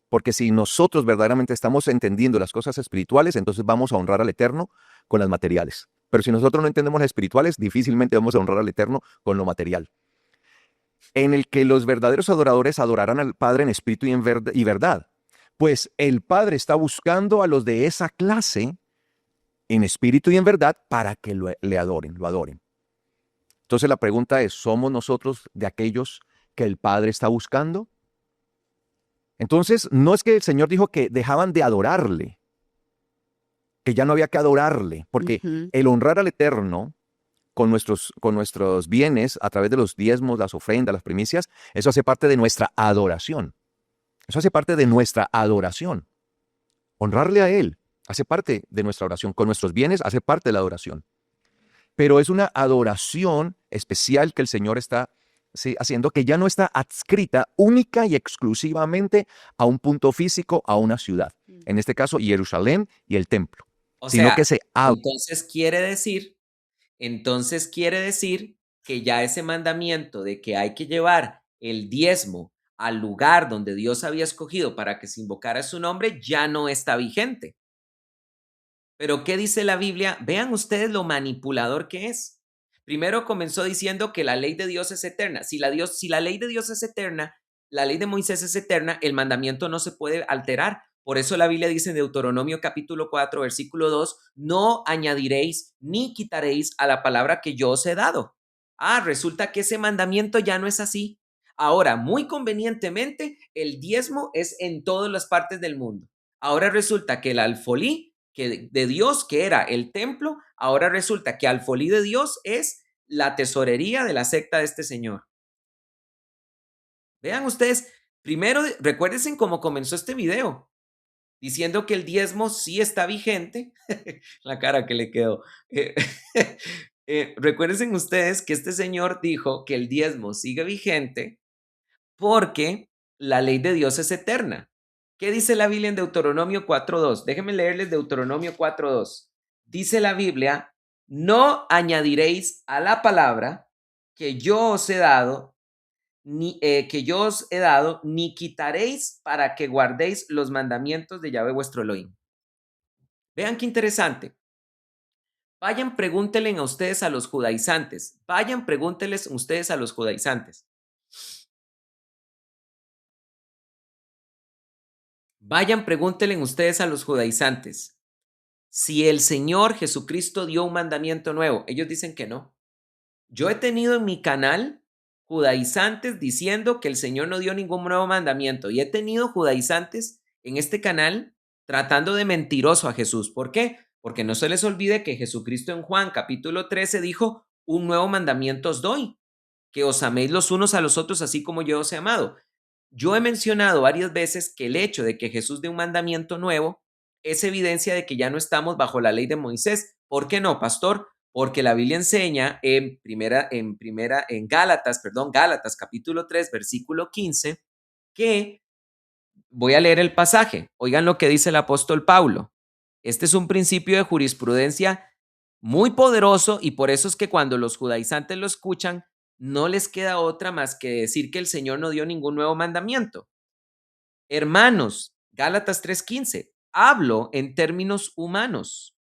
Porque si nosotros verdaderamente estamos entendiendo las cosas espirituales, entonces vamos a honrar al Eterno con las materiales. Pero si nosotros no entendemos las espirituales, difícilmente vamos a honrar al Eterno con lo material. En el que los verdaderos adoradores adorarán al Padre en espíritu y verdad. Pues el Padre está buscando a los de esa clase en espíritu y en verdad para que lo adoren. Entonces la pregunta es, ¿somos nosotros de aquellos que el Padre está buscando? Entonces, no es que el Señor dijo que dejaban de adorarle, que ya no había que adorarle, porque Ujú. el honrar al Eterno con nuestros bienes a través de los diezmos, las ofrendas, las primicias, eso hace parte de nuestra adoración. Eso hace parte de nuestra adoración. Honrarle a Él hace parte de nuestra oración. Con nuestros bienes hace parte de la adoración. Pero es una adoración especial que el Señor está haciendo, que ya no está adscrita única y exclusivamente a un punto físico, a una ciudad. En este caso, Jerusalén y el templo. O Sino sea, que se abre. entonces quiere decir que ya ese mandamiento de que hay que llevar el diezmo al lugar donde Dios había escogido para que se invocara su nombre ya no está vigente. Pero ¿qué dice la Biblia? Vean ustedes lo manipulador que es. Primero comenzó diciendo que la ley de Dios es eterna. Si la ley de Dios es eterna, la ley de Moisés es eterna, el mandamiento no se puede alterar. Por eso la Biblia dice en Deuteronomio capítulo 4, versículo 2, no añadiréis ni quitaréis a la palabra que yo os he dado. Resulta que ese mandamiento ya no es así. Ahora, muy convenientemente, el diezmo es en todas las partes del mundo. Ahora resulta que el alfolí que de Dios, que era el templo, ahora resulta que alfolí de Dios es la tesorería de la secta de este señor. Vean ustedes, primero recuérdense cómo comenzó este video, diciendo que el diezmo sí está vigente. La cara que le quedó. Eh, recuérdense ustedes que este señor dijo que el diezmo sigue vigente porque la ley de Dios es eterna. ¿Qué dice la Biblia en Deuteronomio 4.2? Déjenme leerles Deuteronomio 4.2. Dice la Biblia, no añadiréis a la palabra que yo os he dado, ni quitaréis para que guardéis los mandamientos de Yahvé vuestro Elohim. Vean qué interesante. Vayan, pregúntenle a ustedes a los judaizantes. Vayan, pregúntenles ustedes a los judaizantes. Vayan, pregúntenle ustedes a los judaizantes si el Señor Jesucristo dio un mandamiento nuevo. Ellos dicen que no. Yo he tenido en mi canal judaizantes diciendo que el Señor no dio ningún nuevo mandamiento y he tenido judaizantes en este canal tratando de mentiroso a Jesús. ¿Por qué? Porque no se les olvide que Jesucristo en Juan capítulo 13 dijo, un nuevo mandamiento os doy, que os améis los unos a los otros así como yo os he amado. Yo he mencionado varias veces que el hecho de que Jesús dé un mandamiento nuevo es evidencia de que ya no estamos bajo la ley de Moisés. ¿Por qué no, pastor? Porque la Biblia enseña en Gálatas capítulo 3, versículo 15, que voy a leer el pasaje. Oigan lo que dice el apóstol Pablo. Este es un principio de jurisprudencia muy poderoso y por eso es que cuando los judaizantes lo escuchan, no les queda otra más que decir que el Señor no dio ningún nuevo mandamiento. Hermanos, Gálatas 3:15, hablo en términos humanos.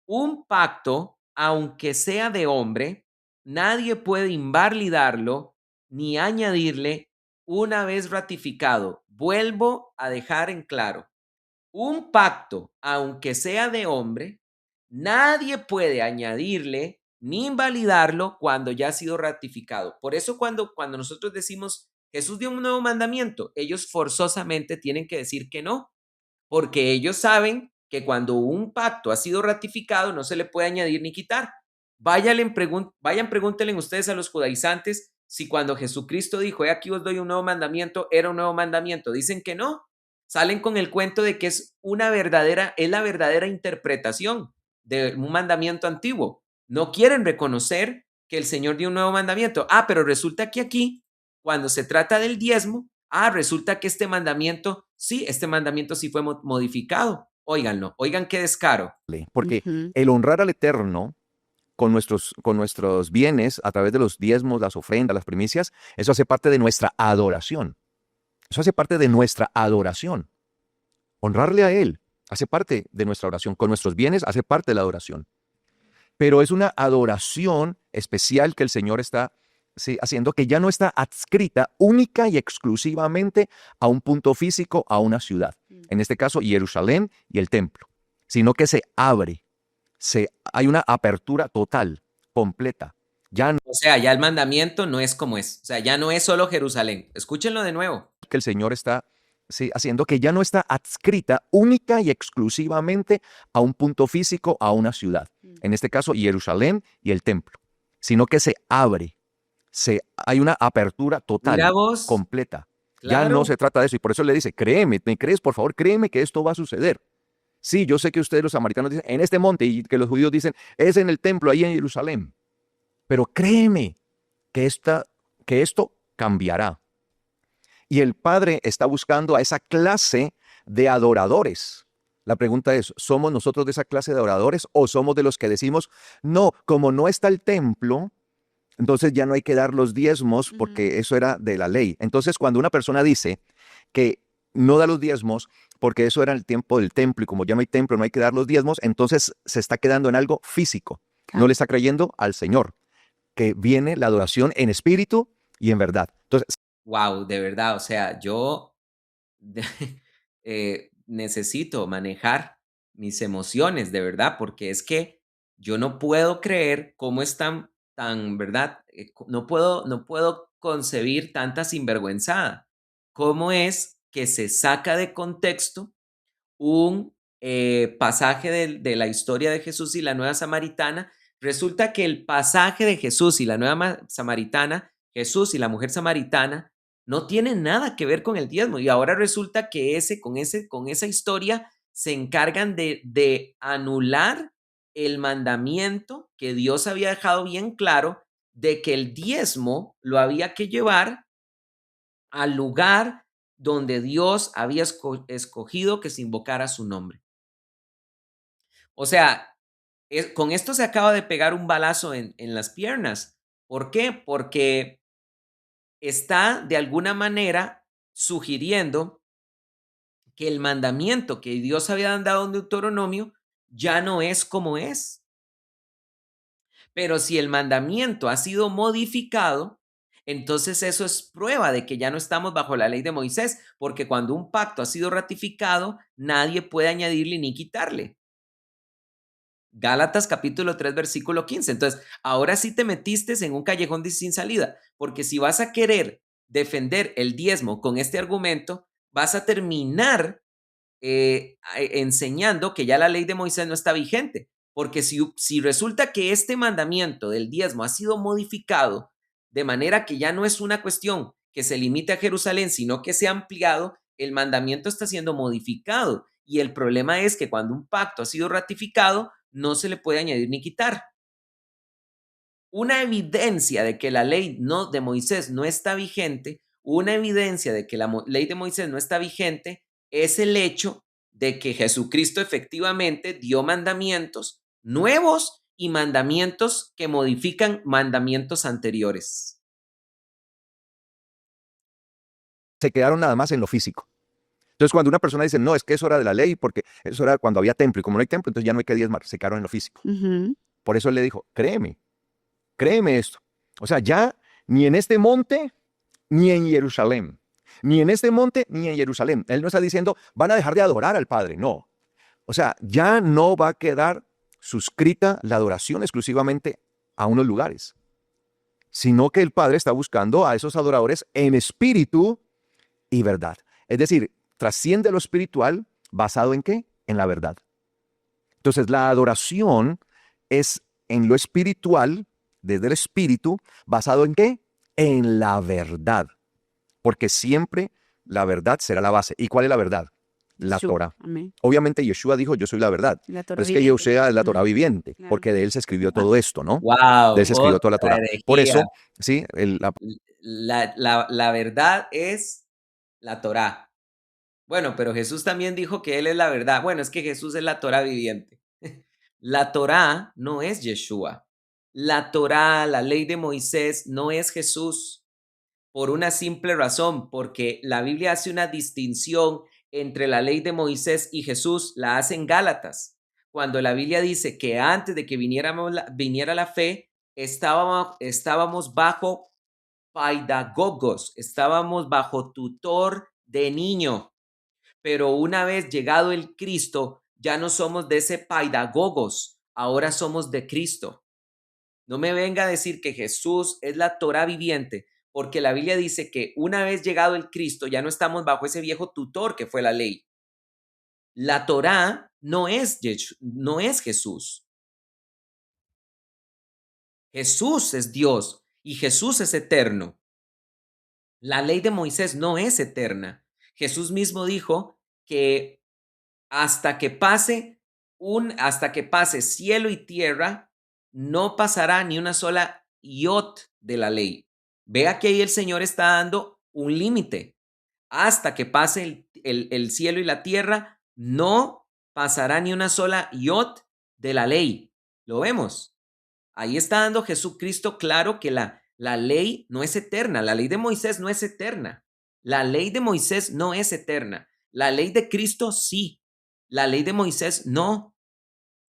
Un pacto, aunque sea de hombre, nadie puede invalidarlo ni añadirle una vez ratificado. Vuelvo a dejar en claro. Un pacto, aunque sea de hombre, nadie puede añadirle ni invalidarlo cuando ya ha sido ratificado. Por eso cuando nosotros decimos Jesús dio un nuevo mandamiento, ellos forzosamente tienen que decir que no, porque ellos saben que cuando un pacto ha sido ratificado no se le puede añadir ni quitar. Vayan, pregúntenle ustedes a los judaizantes si cuando Jesucristo dijo, aquí os doy un nuevo mandamiento, era un nuevo mandamiento. Dicen que no. Salen con el cuento de que es la verdadera interpretación de un mandamiento antiguo. No quieren reconocer que el Señor dio un nuevo mandamiento. Pero resulta que aquí, cuando se trata del diezmo, resulta que este mandamiento sí fue modificado. Óiganlo, oigan qué descaro. Porque Ujú. el honrar al Eterno con nuestros bienes a través de los diezmos, las ofrendas, las primicias, eso hace parte de nuestra adoración. Eso hace parte de nuestra adoración. Honrarle a Él hace parte de nuestra oración. Con nuestros bienes hace parte de la adoración. Pero es una adoración especial que el Señor está haciendo, que ya no está adscrita única y exclusivamente a un punto físico, a una ciudad. En este caso, Jerusalén y el templo. Sino que se abre. Hay una apertura total, completa. Ya no O sea, ya el mandamiento no es como es. O sea, ya no es solo Jerusalén. Escúchenlo de nuevo. que el Señor está haciendo, que ya no está adscrita única y exclusivamente a un punto físico, a una ciudad. En este caso, Jerusalén y el templo. Sino que se abre. Hay una apertura total, Mira vos, completa. Ya no claro. se trata de eso. Y por eso le dice, créeme, ¿me crees? Por favor, créeme que esto va a suceder. Sí, yo sé que ustedes los samaritanos dicen, en este monte, y que los judíos dicen, es en el templo, ahí en Jerusalén. Pero créeme que esto cambiará. Y el Padre está buscando a esa clase de adoradores. La pregunta es, ¿somos nosotros de esa clase de adoradores o somos de los que decimos, no, como no está el templo, entonces ya no hay que dar los diezmos porque eso era de la ley? Entonces, cuando una persona dice que no da los diezmos porque eso era el tiempo del templo y como ya no hay templo, no hay que dar los diezmos, entonces se está quedando en algo físico. No le está creyendo al Señor, que viene la adoración en espíritu y en verdad. Entonces, Wow, de verdad. O sea, yo necesito manejar mis emociones, de verdad, porque es que yo no puedo creer cómo es ¿verdad? No puedo concebir tanta sinvergüenzada. ¿Cómo es que se saca de contexto un pasaje de la historia de Jesús y la nueva samaritana? Resulta que el pasaje de Jesús y la nueva samaritana, Jesús y la mujer samaritana, no tiene nada que ver con el diezmo. Y ahora resulta que con esa historia se encargan de anular el mandamiento que Dios había dejado bien claro de que el diezmo lo había que llevar al lugar donde Dios había escogido que se invocara su nombre. O sea, con esto se acaba de pegar un balazo en las piernas. ¿Por qué? Porque está de alguna manera sugiriendo que el mandamiento que Dios había dado en Deuteronomio ya no es como es. Pero si el mandamiento ha sido modificado, entonces eso es prueba de que ya no estamos bajo la ley de Moisés, porque cuando un pacto ha sido ratificado, nadie puede añadirle ni quitarle. Gálatas capítulo 3, versículo 15. Entonces, ahora sí te metiste en un callejón sin salida, porque si vas a querer defender el diezmo con este argumento, vas a terminar enseñando que ya la ley de Moisés no está vigente, porque si resulta que este mandamiento del diezmo ha sido modificado de manera que ya no es una cuestión que se limite a Jerusalén, sino que se ha ampliado, el mandamiento está siendo modificado. Y el problema es que cuando un pacto ha sido ratificado, no se le puede añadir ni quitar. Una evidencia de que la ley de Moisés no está vigente, una evidencia de que la ley de Moisés no está vigente, es el hecho de que Jesucristo efectivamente dio mandamientos nuevos y mandamientos que modifican mandamientos anteriores. Se quedaron nada más en lo físico. Entonces, cuando una persona dice, no, es que eso era de la ley, porque eso era cuando había templo, y como no hay templo, entonces ya no hay que diezmar, se quedaron en lo físico. Ujú. Por eso él le dijo, créeme esto. O sea, ya ni en este monte, ni en Jerusalén. Ni en este monte, ni en Jerusalén. Él no está diciendo, van a dejar de adorar al Padre, no. O sea, ya no va a quedar suscrita la adoración exclusivamente a unos lugares, sino que el Padre está buscando a esos adoradores en espíritu y verdad. Es decir, trasciende lo espiritual basado en ¿qué? En la verdad. Entonces, la adoración es en lo espiritual, desde el espíritu, basado en ¿qué? En la verdad. Porque siempre la verdad será la base. ¿Y cuál es la verdad? La Yeshua. Torah. Amén. Obviamente Yeshua dijo, yo soy la verdad. La Pero Torah es que viviente. Yeshua es la Torah Ujú. viviente, Claro. porque de él se escribió todo esto, ¿no? ¡Wow! De él se escribió toda la Otra Torah. Por herejía. eso, sí, La verdad es la Torá. Bueno, pero Jesús también dijo que Él es la verdad. Bueno, es que Jesús es la Torá viviente. La Torá no es Yeshua. La Torá, la ley de Moisés, no es Jesús. Por una simple razón, porque la Biblia hace una distinción entre la ley de Moisés y Jesús, la hace en Gálatas. Cuando la Biblia dice que antes de que viniera la fe, estábamos bajo paidagogos, estábamos bajo tutor de niño. Pero una vez llegado el Cristo, ya no somos de ese paidagogos, ahora somos de Cristo. No me venga a decir que Jesús es la Torá viviente, porque la Biblia dice que una vez llegado el Cristo, ya no estamos bajo ese viejo tutor que fue la ley. La Torá no es Jesús. Jesús es Dios y Jesús es eterno. La ley de Moisés no es eterna. Jesús mismo dijo que hasta que pase cielo y tierra, no pasará ni una sola iot de la ley. Vea que ahí el Señor está dando un límite. Hasta que pase el cielo y la tierra, no pasará ni una sola iot de la ley. ¿Lo vemos? Ahí está dando Jesucristo claro que la ley no es eterna. La ley de Moisés no es eterna. La ley de Moisés no es eterna. La ley de Cristo sí. La ley de Moisés no.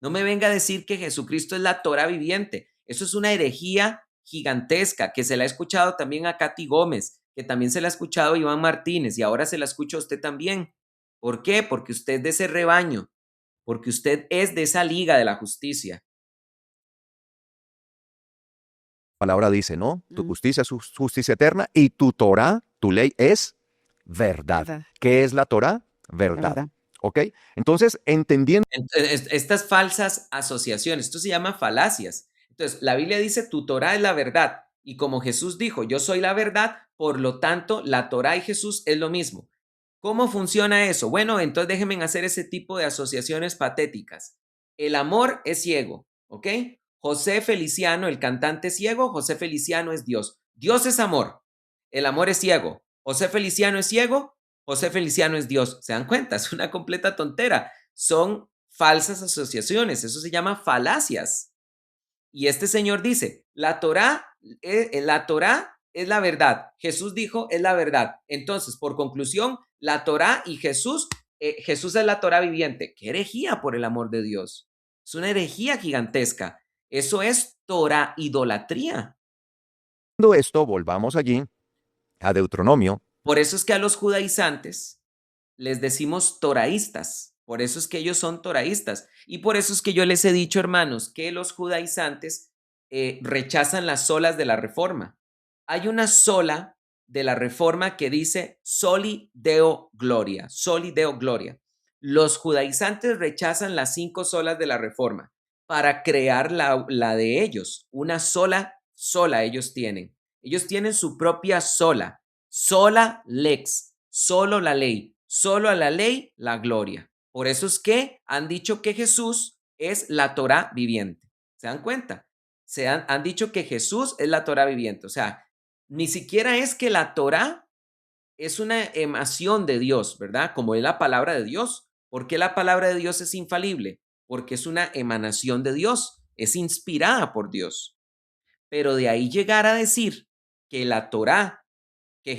No me venga a decir que Jesucristo es la Torah viviente. Eso es una herejía gigantesca que se la ha escuchado también a Katy Gómez, que también se la ha escuchado a Iván Martínez y ahora se la escucha a usted también. ¿Por qué? Porque usted es de ese rebaño, porque usted es de esa liga de la justicia. palabra dice, ¿no? Tu Mm. justicia es justicia eterna y tu Torah, tu ley es verdad. Verdad. ¿Qué es la Torah? La Verdad. verdad. ¿Ok? Entonces, entendiendo Estas falsas asociaciones, esto se llama falacias. Entonces, la Biblia dice, tu Torah es la verdad. Y como Jesús dijo, yo soy la verdad, por lo tanto, la Torá y Jesús es lo mismo. ¿Cómo funciona eso? Bueno, entonces déjenme hacer ese tipo de asociaciones patéticas. El amor es ciego, ¿ok? José Feliciano, el cantante es ciego, José Feliciano es Dios. Dios es amor, el amor es ciego. José Feliciano es ciego, José Feliciano es Dios. ¿Se dan cuenta? Es una completa tontera. Son falsas asociaciones, eso se llama falacias. Y este señor dice, la Torá es la verdad. Jesús dijo, es la verdad. Entonces, por conclusión, la Torá y Jesús, Jesús es la Torá viviente. ¡Qué herejía, por el amor de Dios! Es una herejía gigantesca. Eso es Torá idolatría. Viendo esto, volvamos allí a Deuteronomio. Por eso es que a los judaizantes les decimos toraístas. Por eso es que ellos son toraístas. Y por eso es que yo les he dicho, hermanos, que los judaizantes rechazan las solas de la reforma. Hay una sola de la reforma que dice soli deo gloria, soli deo gloria. Los judaizantes rechazan las 5 solas de la reforma para crear la de ellos. Una sola ellos tienen. Ellos tienen su propia sola lex, solo la ley, solo a la ley la gloria. Por eso es que han dicho que Jesús es la Torá viviente. ¿Se dan cuenta? Han dicho que Jesús es la Torá viviente. O sea, ni siquiera es que la Torá es una emanación de Dios, ¿verdad? Como es la palabra de Dios. ¿Por qué la palabra de Dios es infalible? Porque es una emanación de Dios, es inspirada por Dios. Pero de ahí llegar a decir que la Torá, que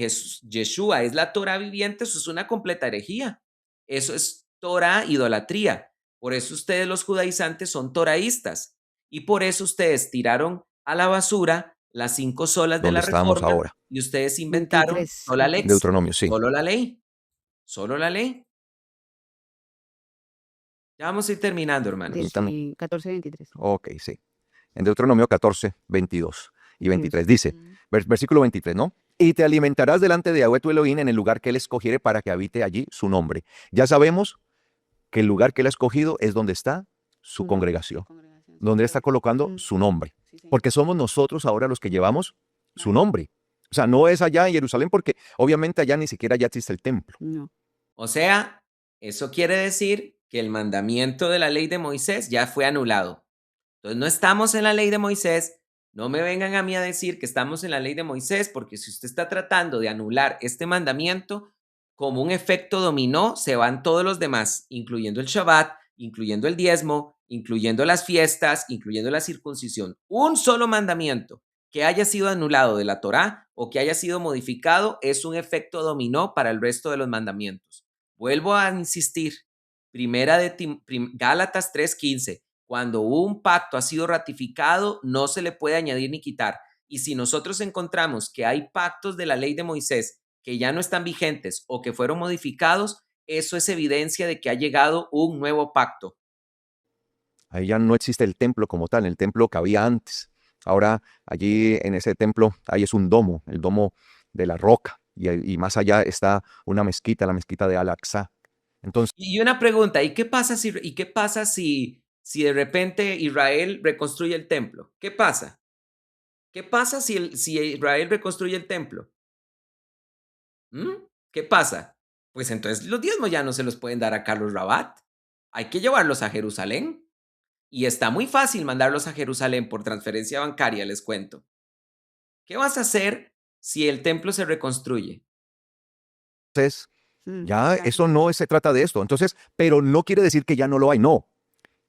Yeshua es la Torá viviente, eso es una completa herejía. Eso es Torá idolatría. Por eso ustedes los judaizantes son toraístas. Y por eso ustedes tiraron a la basura las 5 solas de Donde la estamos reforma ahora. y ustedes inventaron 23, sola lex, Deuteronomio, sí. solo la ley, solo la ley. Ya vamos a ir terminando, hermanos. Permítame. 14, 23. Ok, sí. En Deuteronomio 14, 22 y 23 dice, Mm. versículo 23, ¿no? Y te alimentarás delante de Yahweh tu Elohim en el lugar que él escogiere para que habite allí su nombre. Ya sabemos que el lugar que él ha escogido es donde está su No, congregación, congregación, sí, donde él está claro. colocando Mm. su nombre, Sí, señor. porque somos nosotros ahora los que llevamos su Claro. nombre. O sea, no es allá en Jerusalén, porque obviamente allá ni siquiera ya existe el templo. No. O sea, eso quiere decir que el mandamiento de la ley de Moisés ya fue anulado. Entonces no estamos en la ley de Moisés. No me vengan a mí a decir que estamos en la ley de Moisés, porque si usted está tratando de anular este mandamiento, como un efecto dominó, se van todos los demás, incluyendo el Shabbat, incluyendo el diezmo, incluyendo las fiestas, incluyendo la circuncisión. Un solo mandamiento que haya sido anulado de la Torá o que haya sido modificado es un efecto dominó para el resto de los mandamientos. Vuelvo a insistir, Gálatas 3:15. Cuando un pacto ha sido ratificado, no se le puede añadir ni quitar. Y si nosotros encontramos que hay pactos de la ley de Moisés que ya no están vigentes o que fueron modificados, eso es evidencia de que ha llegado un nuevo pacto. Ahí ya no existe el templo como tal, el templo que había antes. Ahora allí en ese templo, ahí es un domo, el domo de la roca, y más allá está una mezquita, la mezquita de Al-Aqsa. Entonces, Y una pregunta, ¿y qué pasa si de repente Israel reconstruye el templo? ¿Qué pasa? ¿Qué pasa si Israel reconstruye el templo? ¿Mm? ¿Qué pasa? Pues entonces los diezmos ya no se los pueden dar a Carlos Rabat. Hay que llevarlos a Jerusalén. Y está muy fácil mandarlos a Jerusalén por transferencia bancaria, les cuento. ¿Qué vas a hacer si el templo se reconstruye? Mm, ya claro. eso no se trata de esto. Entonces, pero no quiere decir que ya no lo hay, no.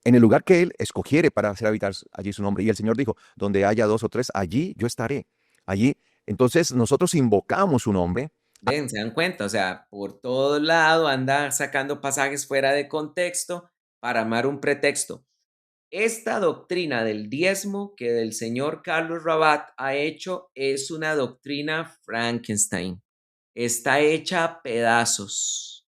En el lugar que él escogiere para hacer habitar allí su nombre. Y el Señor dijo, donde haya 2 o 3, allí yo estaré. Allí. Entonces nosotros invocamos su nombre. Ven, se dan cuenta, o sea, por todo lado anda sacando pasajes fuera de contexto para armar un pretexto. Esta doctrina del diezmo que el señor Carlos Rabat ha hecho es una doctrina Frankenstein. Está hecha a pedazos.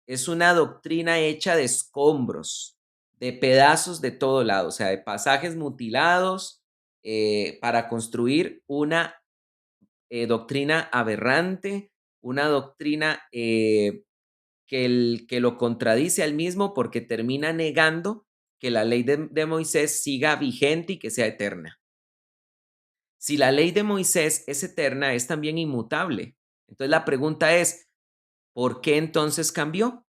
Es una doctrina hecha de escombros, de pedazos de todo lado, o sea, de pasajes mutilados para construir una doctrina aberrante, una doctrina que lo contradice al mismo porque termina negando que la ley de Moisés siga vigente y que sea eterna. Si la ley de Moisés es eterna, es también inmutable. Entonces la pregunta es, ¿por qué entonces cambió?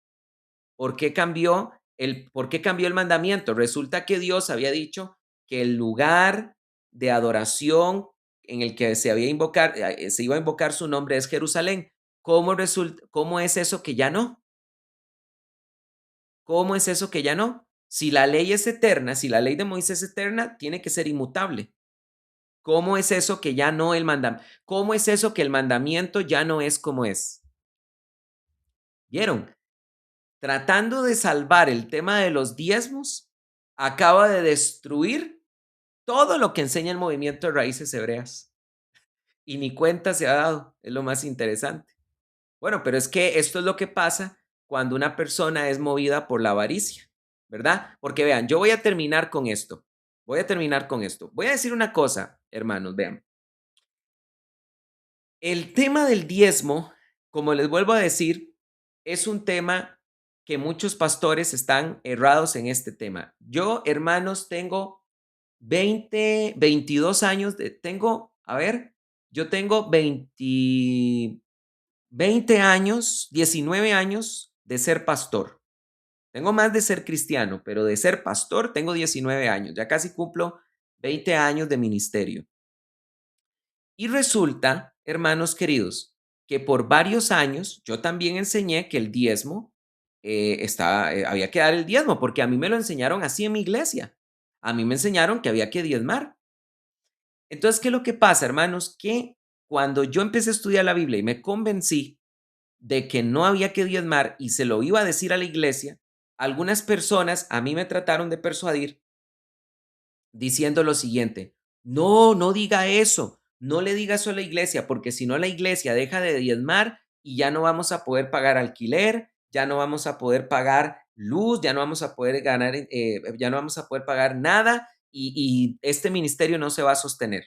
¿Por qué cambió el mandamiento? Resulta que Dios había dicho que el lugar de adoración en el que se iba a invocar su nombre es Jerusalén. ¿Cómo es eso que ya no? ¿Cómo es eso que ya no? Si la ley es eterna, si la ley de Moisés es eterna, tiene que ser inmutable. ¿Cómo es eso que ya no el mandamiento? ¿Cómo es eso que el mandamiento ya no es como es? ¿Vieron? Tratando de salvar el tema de los diezmos, acaba de destruir todo lo que enseña el movimiento de raíces hebreas. Y ni cuenta se ha dado, es lo más interesante. Bueno, pero es que esto es lo que pasa cuando una persona es movida por la avaricia, ¿verdad? Porque vean, yo voy a terminar con esto. Voy a terminar con esto. Voy a decir una cosa, hermanos, vean. El tema del diezmo, como les vuelvo a decir, es un tema que muchos pastores están errados en este tema. Yo, hermanos, tengo 22 años yo tengo 20 años, 19 años de ser pastor. Tengo más de ser cristiano, pero de ser pastor tengo 19 años. Ya casi cumplo 20 años de ministerio. Y resulta, hermanos queridos, que por varios años yo también enseñé que el diezmo había que dar el diezmo, porque a mí me lo enseñaron así en mi iglesia. A mí me enseñaron que había que diezmar. Entonces, ¿qué es lo que pasa, hermanos? Que cuando yo empecé a estudiar la Biblia y me convencí de que no había que diezmar y se lo iba a decir a la iglesia, algunas personas a mí me trataron de persuadir diciendo lo siguiente: no, no diga eso, no le diga eso a la iglesia, porque si no la iglesia deja de diezmar y ya no vamos a poder pagar alquiler, ya no vamos a poder pagar luz, ya no vamos a poder ya no vamos a poder pagar nada y este ministerio no se va a sostener.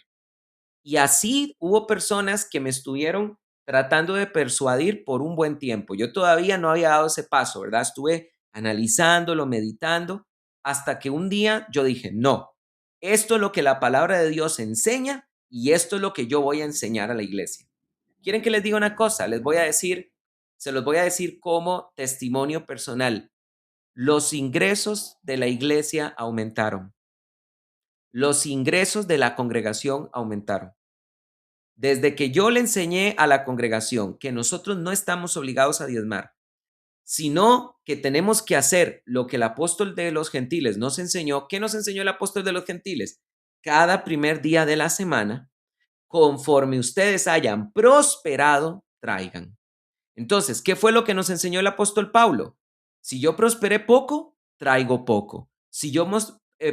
Y así hubo personas que me estuvieron tratando de persuadir por un buen tiempo. Yo todavía no había dado ese paso, ¿verdad? Estuve analizándolo, meditando, hasta que un día yo dije, no, esto es lo que la palabra de Dios enseña y esto es lo que yo voy a enseñar a la iglesia. ¿Quieren que les diga una cosa? Se los voy a decir como testimonio personal. Los ingresos de la iglesia aumentaron. Los ingresos de la congregación aumentaron. Desde que yo le enseñé a la congregación que nosotros no estamos obligados a diezmar, sino que tenemos que hacer lo que el apóstol de los gentiles nos enseñó. ¿Qué nos enseñó el apóstol de los gentiles? Cada primer día de la semana, conforme ustedes hayan prosperado, traigan. Entonces, ¿qué fue lo que nos enseñó el apóstol Pablo? Si yo prosperé poco, traigo poco. Si yo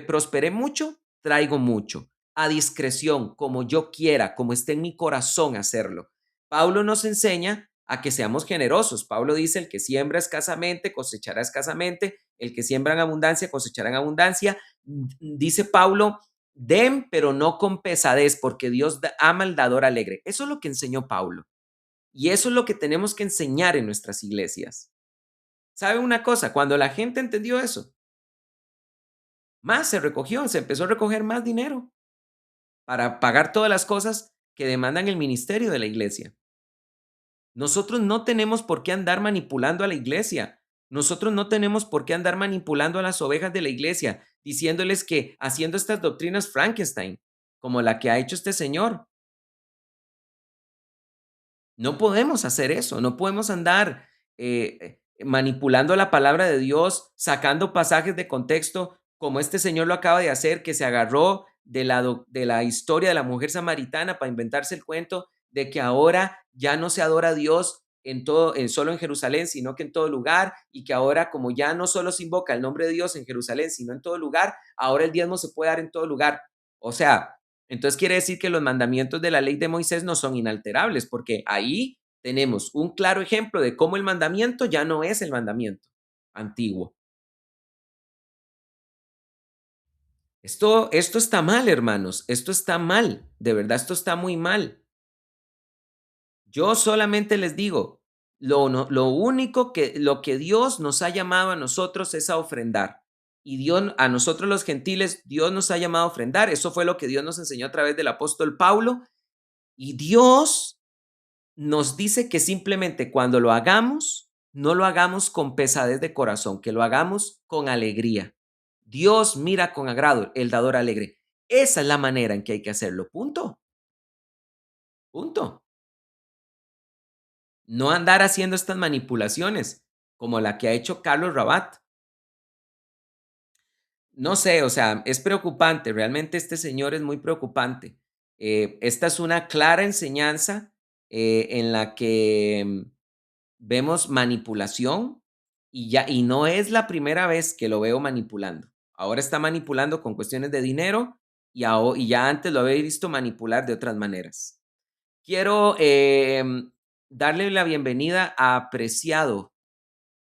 prosperé mucho, traigo mucho. A discreción, como yo quiera, como esté en mi corazón hacerlo. Pablo nos enseña a que seamos generosos. Pablo dice, el que siembra escasamente, cosechará escasamente. El que siembra en abundancia, cosechará en abundancia. Dice Pablo, den, pero no con pesadez, porque Dios ama al dador alegre. Eso es lo que enseñó Pablo. Y eso es lo que tenemos que enseñar en nuestras iglesias. ¿Sabe una cosa? Cuando la gente entendió eso, más se empezó a recoger más dinero para pagar todas las cosas que demandan el ministerio de la iglesia. Nosotros no tenemos por qué andar manipulando a la iglesia. Nosotros no tenemos por qué andar manipulando a las ovejas de la iglesia, diciéndoles que haciendo estas doctrinas Frankenstein, como la que ha hecho este señor. No podemos hacer eso, no podemos andar manipulando la palabra de Dios, sacando pasajes de contexto, como este señor lo acaba de hacer, que se agarró de la historia de la mujer samaritana para inventarse el cuento de que ahora ya no se adora a Dios solo en Jerusalén, sino que en todo lugar, y que ahora, como ya no solo se invoca el nombre de Dios en Jerusalén, sino en todo lugar, ahora el diezmo se puede dar en todo lugar. O sea, entonces quiere decir que los mandamientos de la ley de Moisés no son inalterables, porque ahí tenemos un claro ejemplo de cómo el mandamiento ya no es el mandamiento antiguo. Esto está mal, hermanos. Esto está mal. De verdad, esto está muy mal. Yo solamente les digo, lo que Dios nos ha llamado a nosotros es a ofrendar. Y Dios, a nosotros los gentiles, Dios nos ha llamado a ofrendar. Eso fue lo que Dios nos enseñó a través del apóstol Pablo. Y Dios nos dice que simplemente cuando lo hagamos, no lo hagamos con pesadez de corazón, que lo hagamos con alegría. Dios mira con agrado el dador alegre. Esa es la manera en que hay que hacerlo. Punto. Punto. No andar haciendo estas manipulaciones como la que ha hecho Carlos Rabat. No sé, o sea, es preocupante. Realmente este señor es muy preocupante. Esta es una clara enseñanza en la que vemos manipulación y no es la primera vez que lo veo manipulando. Ahora está manipulando con cuestiones de dinero y ya antes lo había visto manipular de otras maneras. Quiero darle la bienvenida a Apreciado,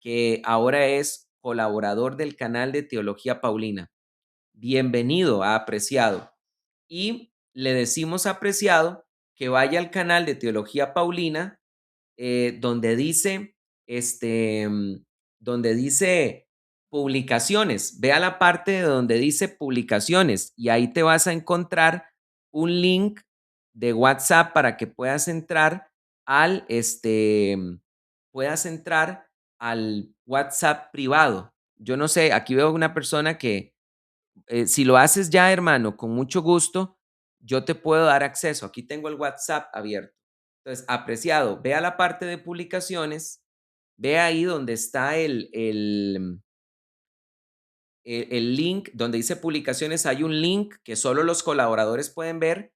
que ahora es colaborador del canal de Teología Paulina. Bienvenido a Apreciado. Y le decimos a Apreciado que vaya al canal de Teología Paulina donde dice, donde dice publicaciones. Ve a la parte de donde dice publicaciones y ahí te vas a encontrar un link de WhatsApp para que puedas entrar al, puedas entrar al WhatsApp privado. Yo no sé, aquí veo una persona que, si lo haces ya, hermano, con mucho gusto, yo te puedo dar acceso. Aquí tengo el WhatsApp abierto. Entonces, Apreciado, ve a la parte de publicaciones, ve ahí donde está el link, donde dice publicaciones, hay un link que solo los colaboradores pueden ver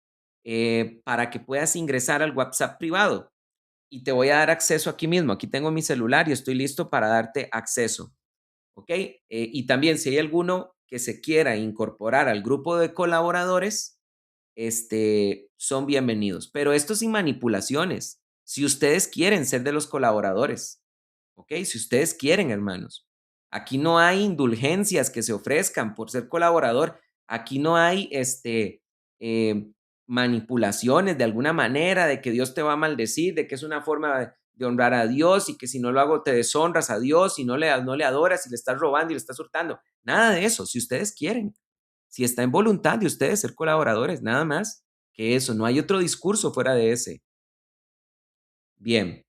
para que puedas ingresar al WhatsApp privado. Y te voy a dar acceso aquí mismo. Aquí tengo mi celular y estoy listo para darte acceso. ¿Ok? Y también si hay alguno que se quiera incorporar al grupo de colaboradores, son bienvenidos. Pero esto sin manipulaciones. Si ustedes quieren ser de los colaboradores, ¿ok? Si ustedes quieren, hermanos. Aquí no hay indulgencias que se ofrezcan por ser colaborador. Aquí no hay eh, manipulaciones de alguna manera, de que Dios te va a maldecir, de que es una forma de honrar a Dios y que si no lo hago te deshonras a Dios y no le adoras y le estás robando y le estás hurtando. Nada de eso, si ustedes quieren. Si está en voluntad de ustedes ser colaboradores, nada más que eso. No hay otro discurso fuera de ese. Bien.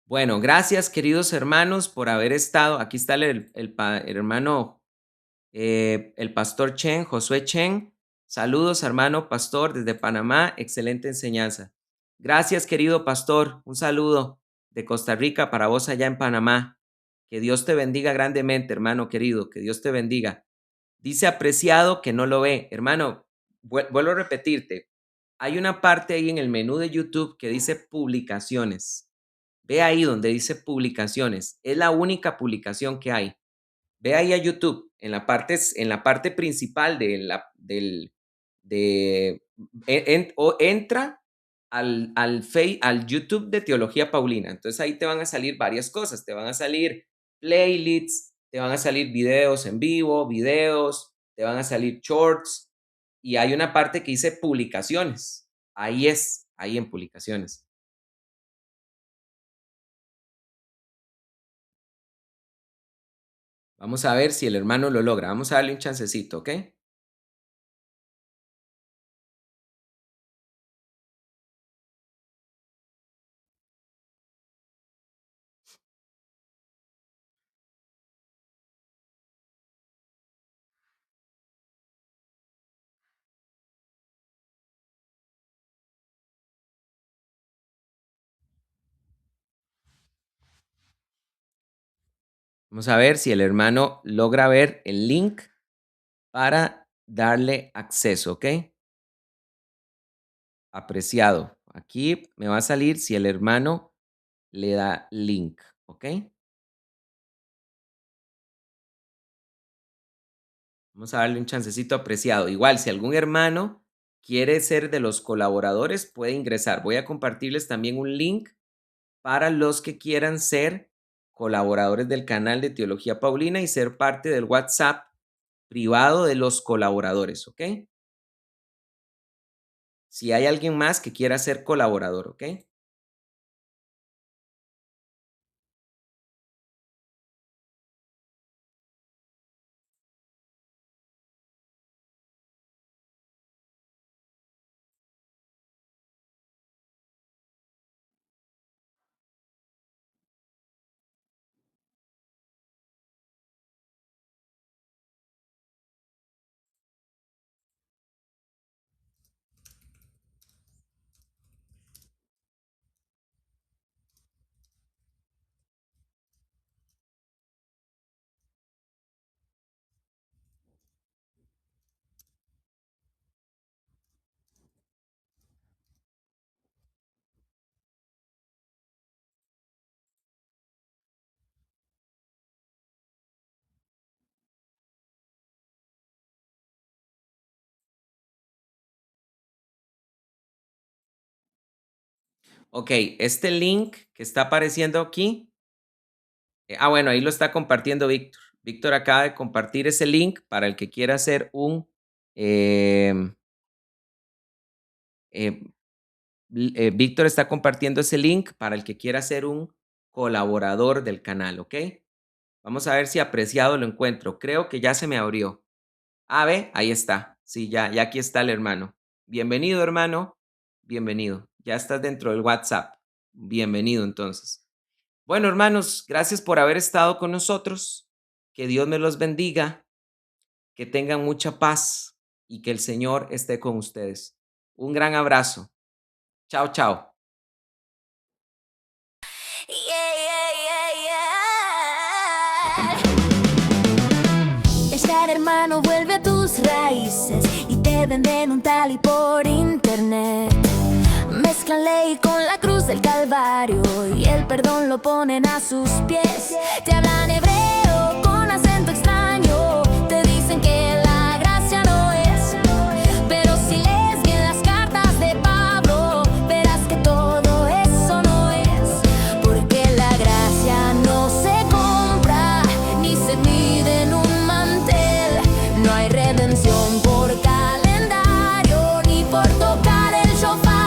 Bueno, gracias queridos hermanos por haber estado. Aquí está el hermano, el pastor Chen, Josué Chen. Saludos hermano pastor desde Panamá. Excelente enseñanza. Gracias querido pastor. Un saludo de Costa Rica para vos allá en Panamá. Que Dios te bendiga grandemente, hermano querido. Que Dios te bendiga. Dice Apreciado que no lo ve. Hermano, vuelvo a repetirte. Hay una parte ahí en el menú de YouTube que dice publicaciones. Ve ahí donde dice publicaciones. Es la única publicación que hay. Ve ahí a YouTube, en la parte principal o entra al YouTube de Teología Paulina. Entonces ahí te van a salir varias cosas. Te van a salir playlists, te van a salir videos en vivo, videos, te van a salir shorts. Y hay una parte que dice publicaciones. Ahí en publicaciones. Vamos a ver si el hermano lo logra. Vamos a darle un chancecito, ¿ok? Vamos a ver si el hermano logra ver el link para darle acceso, ¿ok? Apreciado. Aquí me va a salir si el hermano le da link, ¿ok? Vamos a darle un chancecito apreciado. Igual, si algún hermano quiere ser de los colaboradores, puede ingresar. Voy a compartirles también un link para los que quieran ser colaboradores del canal de Teología Paulina y ser parte del WhatsApp privado de los colaboradores, ¿ok? Si hay alguien más que quiera ser colaborador, ¿ok? Ok, este link que está apareciendo aquí, bueno, ahí lo está compartiendo Víctor. Víctor acaba de compartir ese link para el que quiera hacer un, em, Víctor está compartiendo ese link para el que quiera ser un colaborador del canal, ¿ok? Vamos a ver si apreciado lo encuentro. Creo que ya se me abrió. Ve, ahí está. Sí, ya aquí está el hermano. Bienvenido, hermano. Bienvenido. Ya estás dentro del WhatsApp. Bienvenido, entonces. Bueno, hermanos, gracias por haber estado con nosotros. Que Dios me los bendiga. Que tengan mucha paz y que el Señor esté con ustedes. Un gran abrazo. Chao, chao. Estar hermano vuelve a tus raíces y te venden un tal y por internet. Mezclan ley con la cruz del Calvario y el perdón lo ponen a sus pies. Te hablan hebreo con acento extraño, te dicen que la gracia no es. Pero si lees bien las cartas de Pablo, verás que todo eso no es. Porque la gracia no se compra ni se mide en un mantel. No hay redención por calendario ni por tocar el shofar.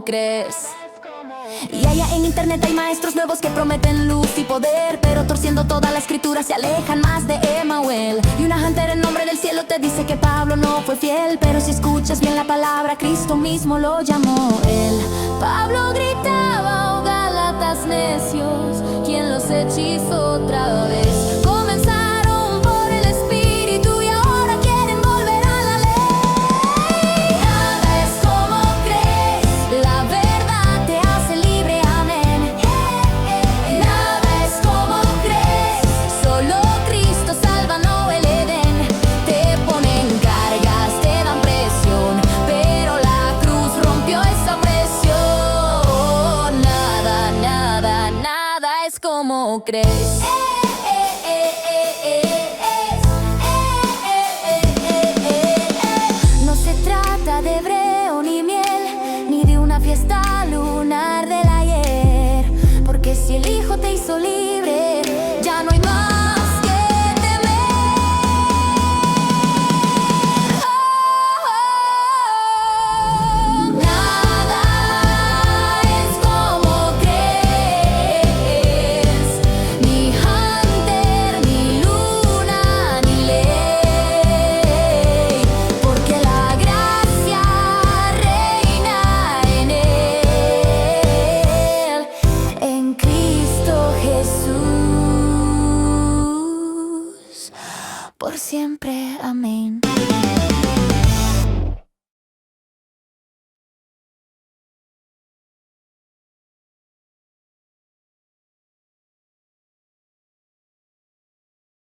Crees. Y allá en internet hay maestros nuevos que prometen luz y poder, pero torciendo toda la escritura se alejan más de Emanuel. Y una jantera en nombre del cielo te dice que Pablo no fue fiel, pero si escuchas bien la palabra, Cristo mismo lo llamó él. Pablo gritaba, oh Gálatas necios, ¿quién los hechizó otra vez? Comenzaron por el espíritu y ahora quieren volver a la ley. Nada es como crees, la verdad te hace libre, amén. Nada es como crees, solo Cristo salva, no el Edén. Te ponen cargas, te dan presión, pero la cruz rompió esa presión. Nada, nada, nada es como crees. No se trata de hebreo ni miel, ni de una fiesta lunar del ayer. Porque si el Hijo te hizo libre, ya no hay más que temer. Nada es como crees, ni hunter, ni luna, ni ley. Porque la gracia reina en él, en Cristo Jesús, por siempre, amén.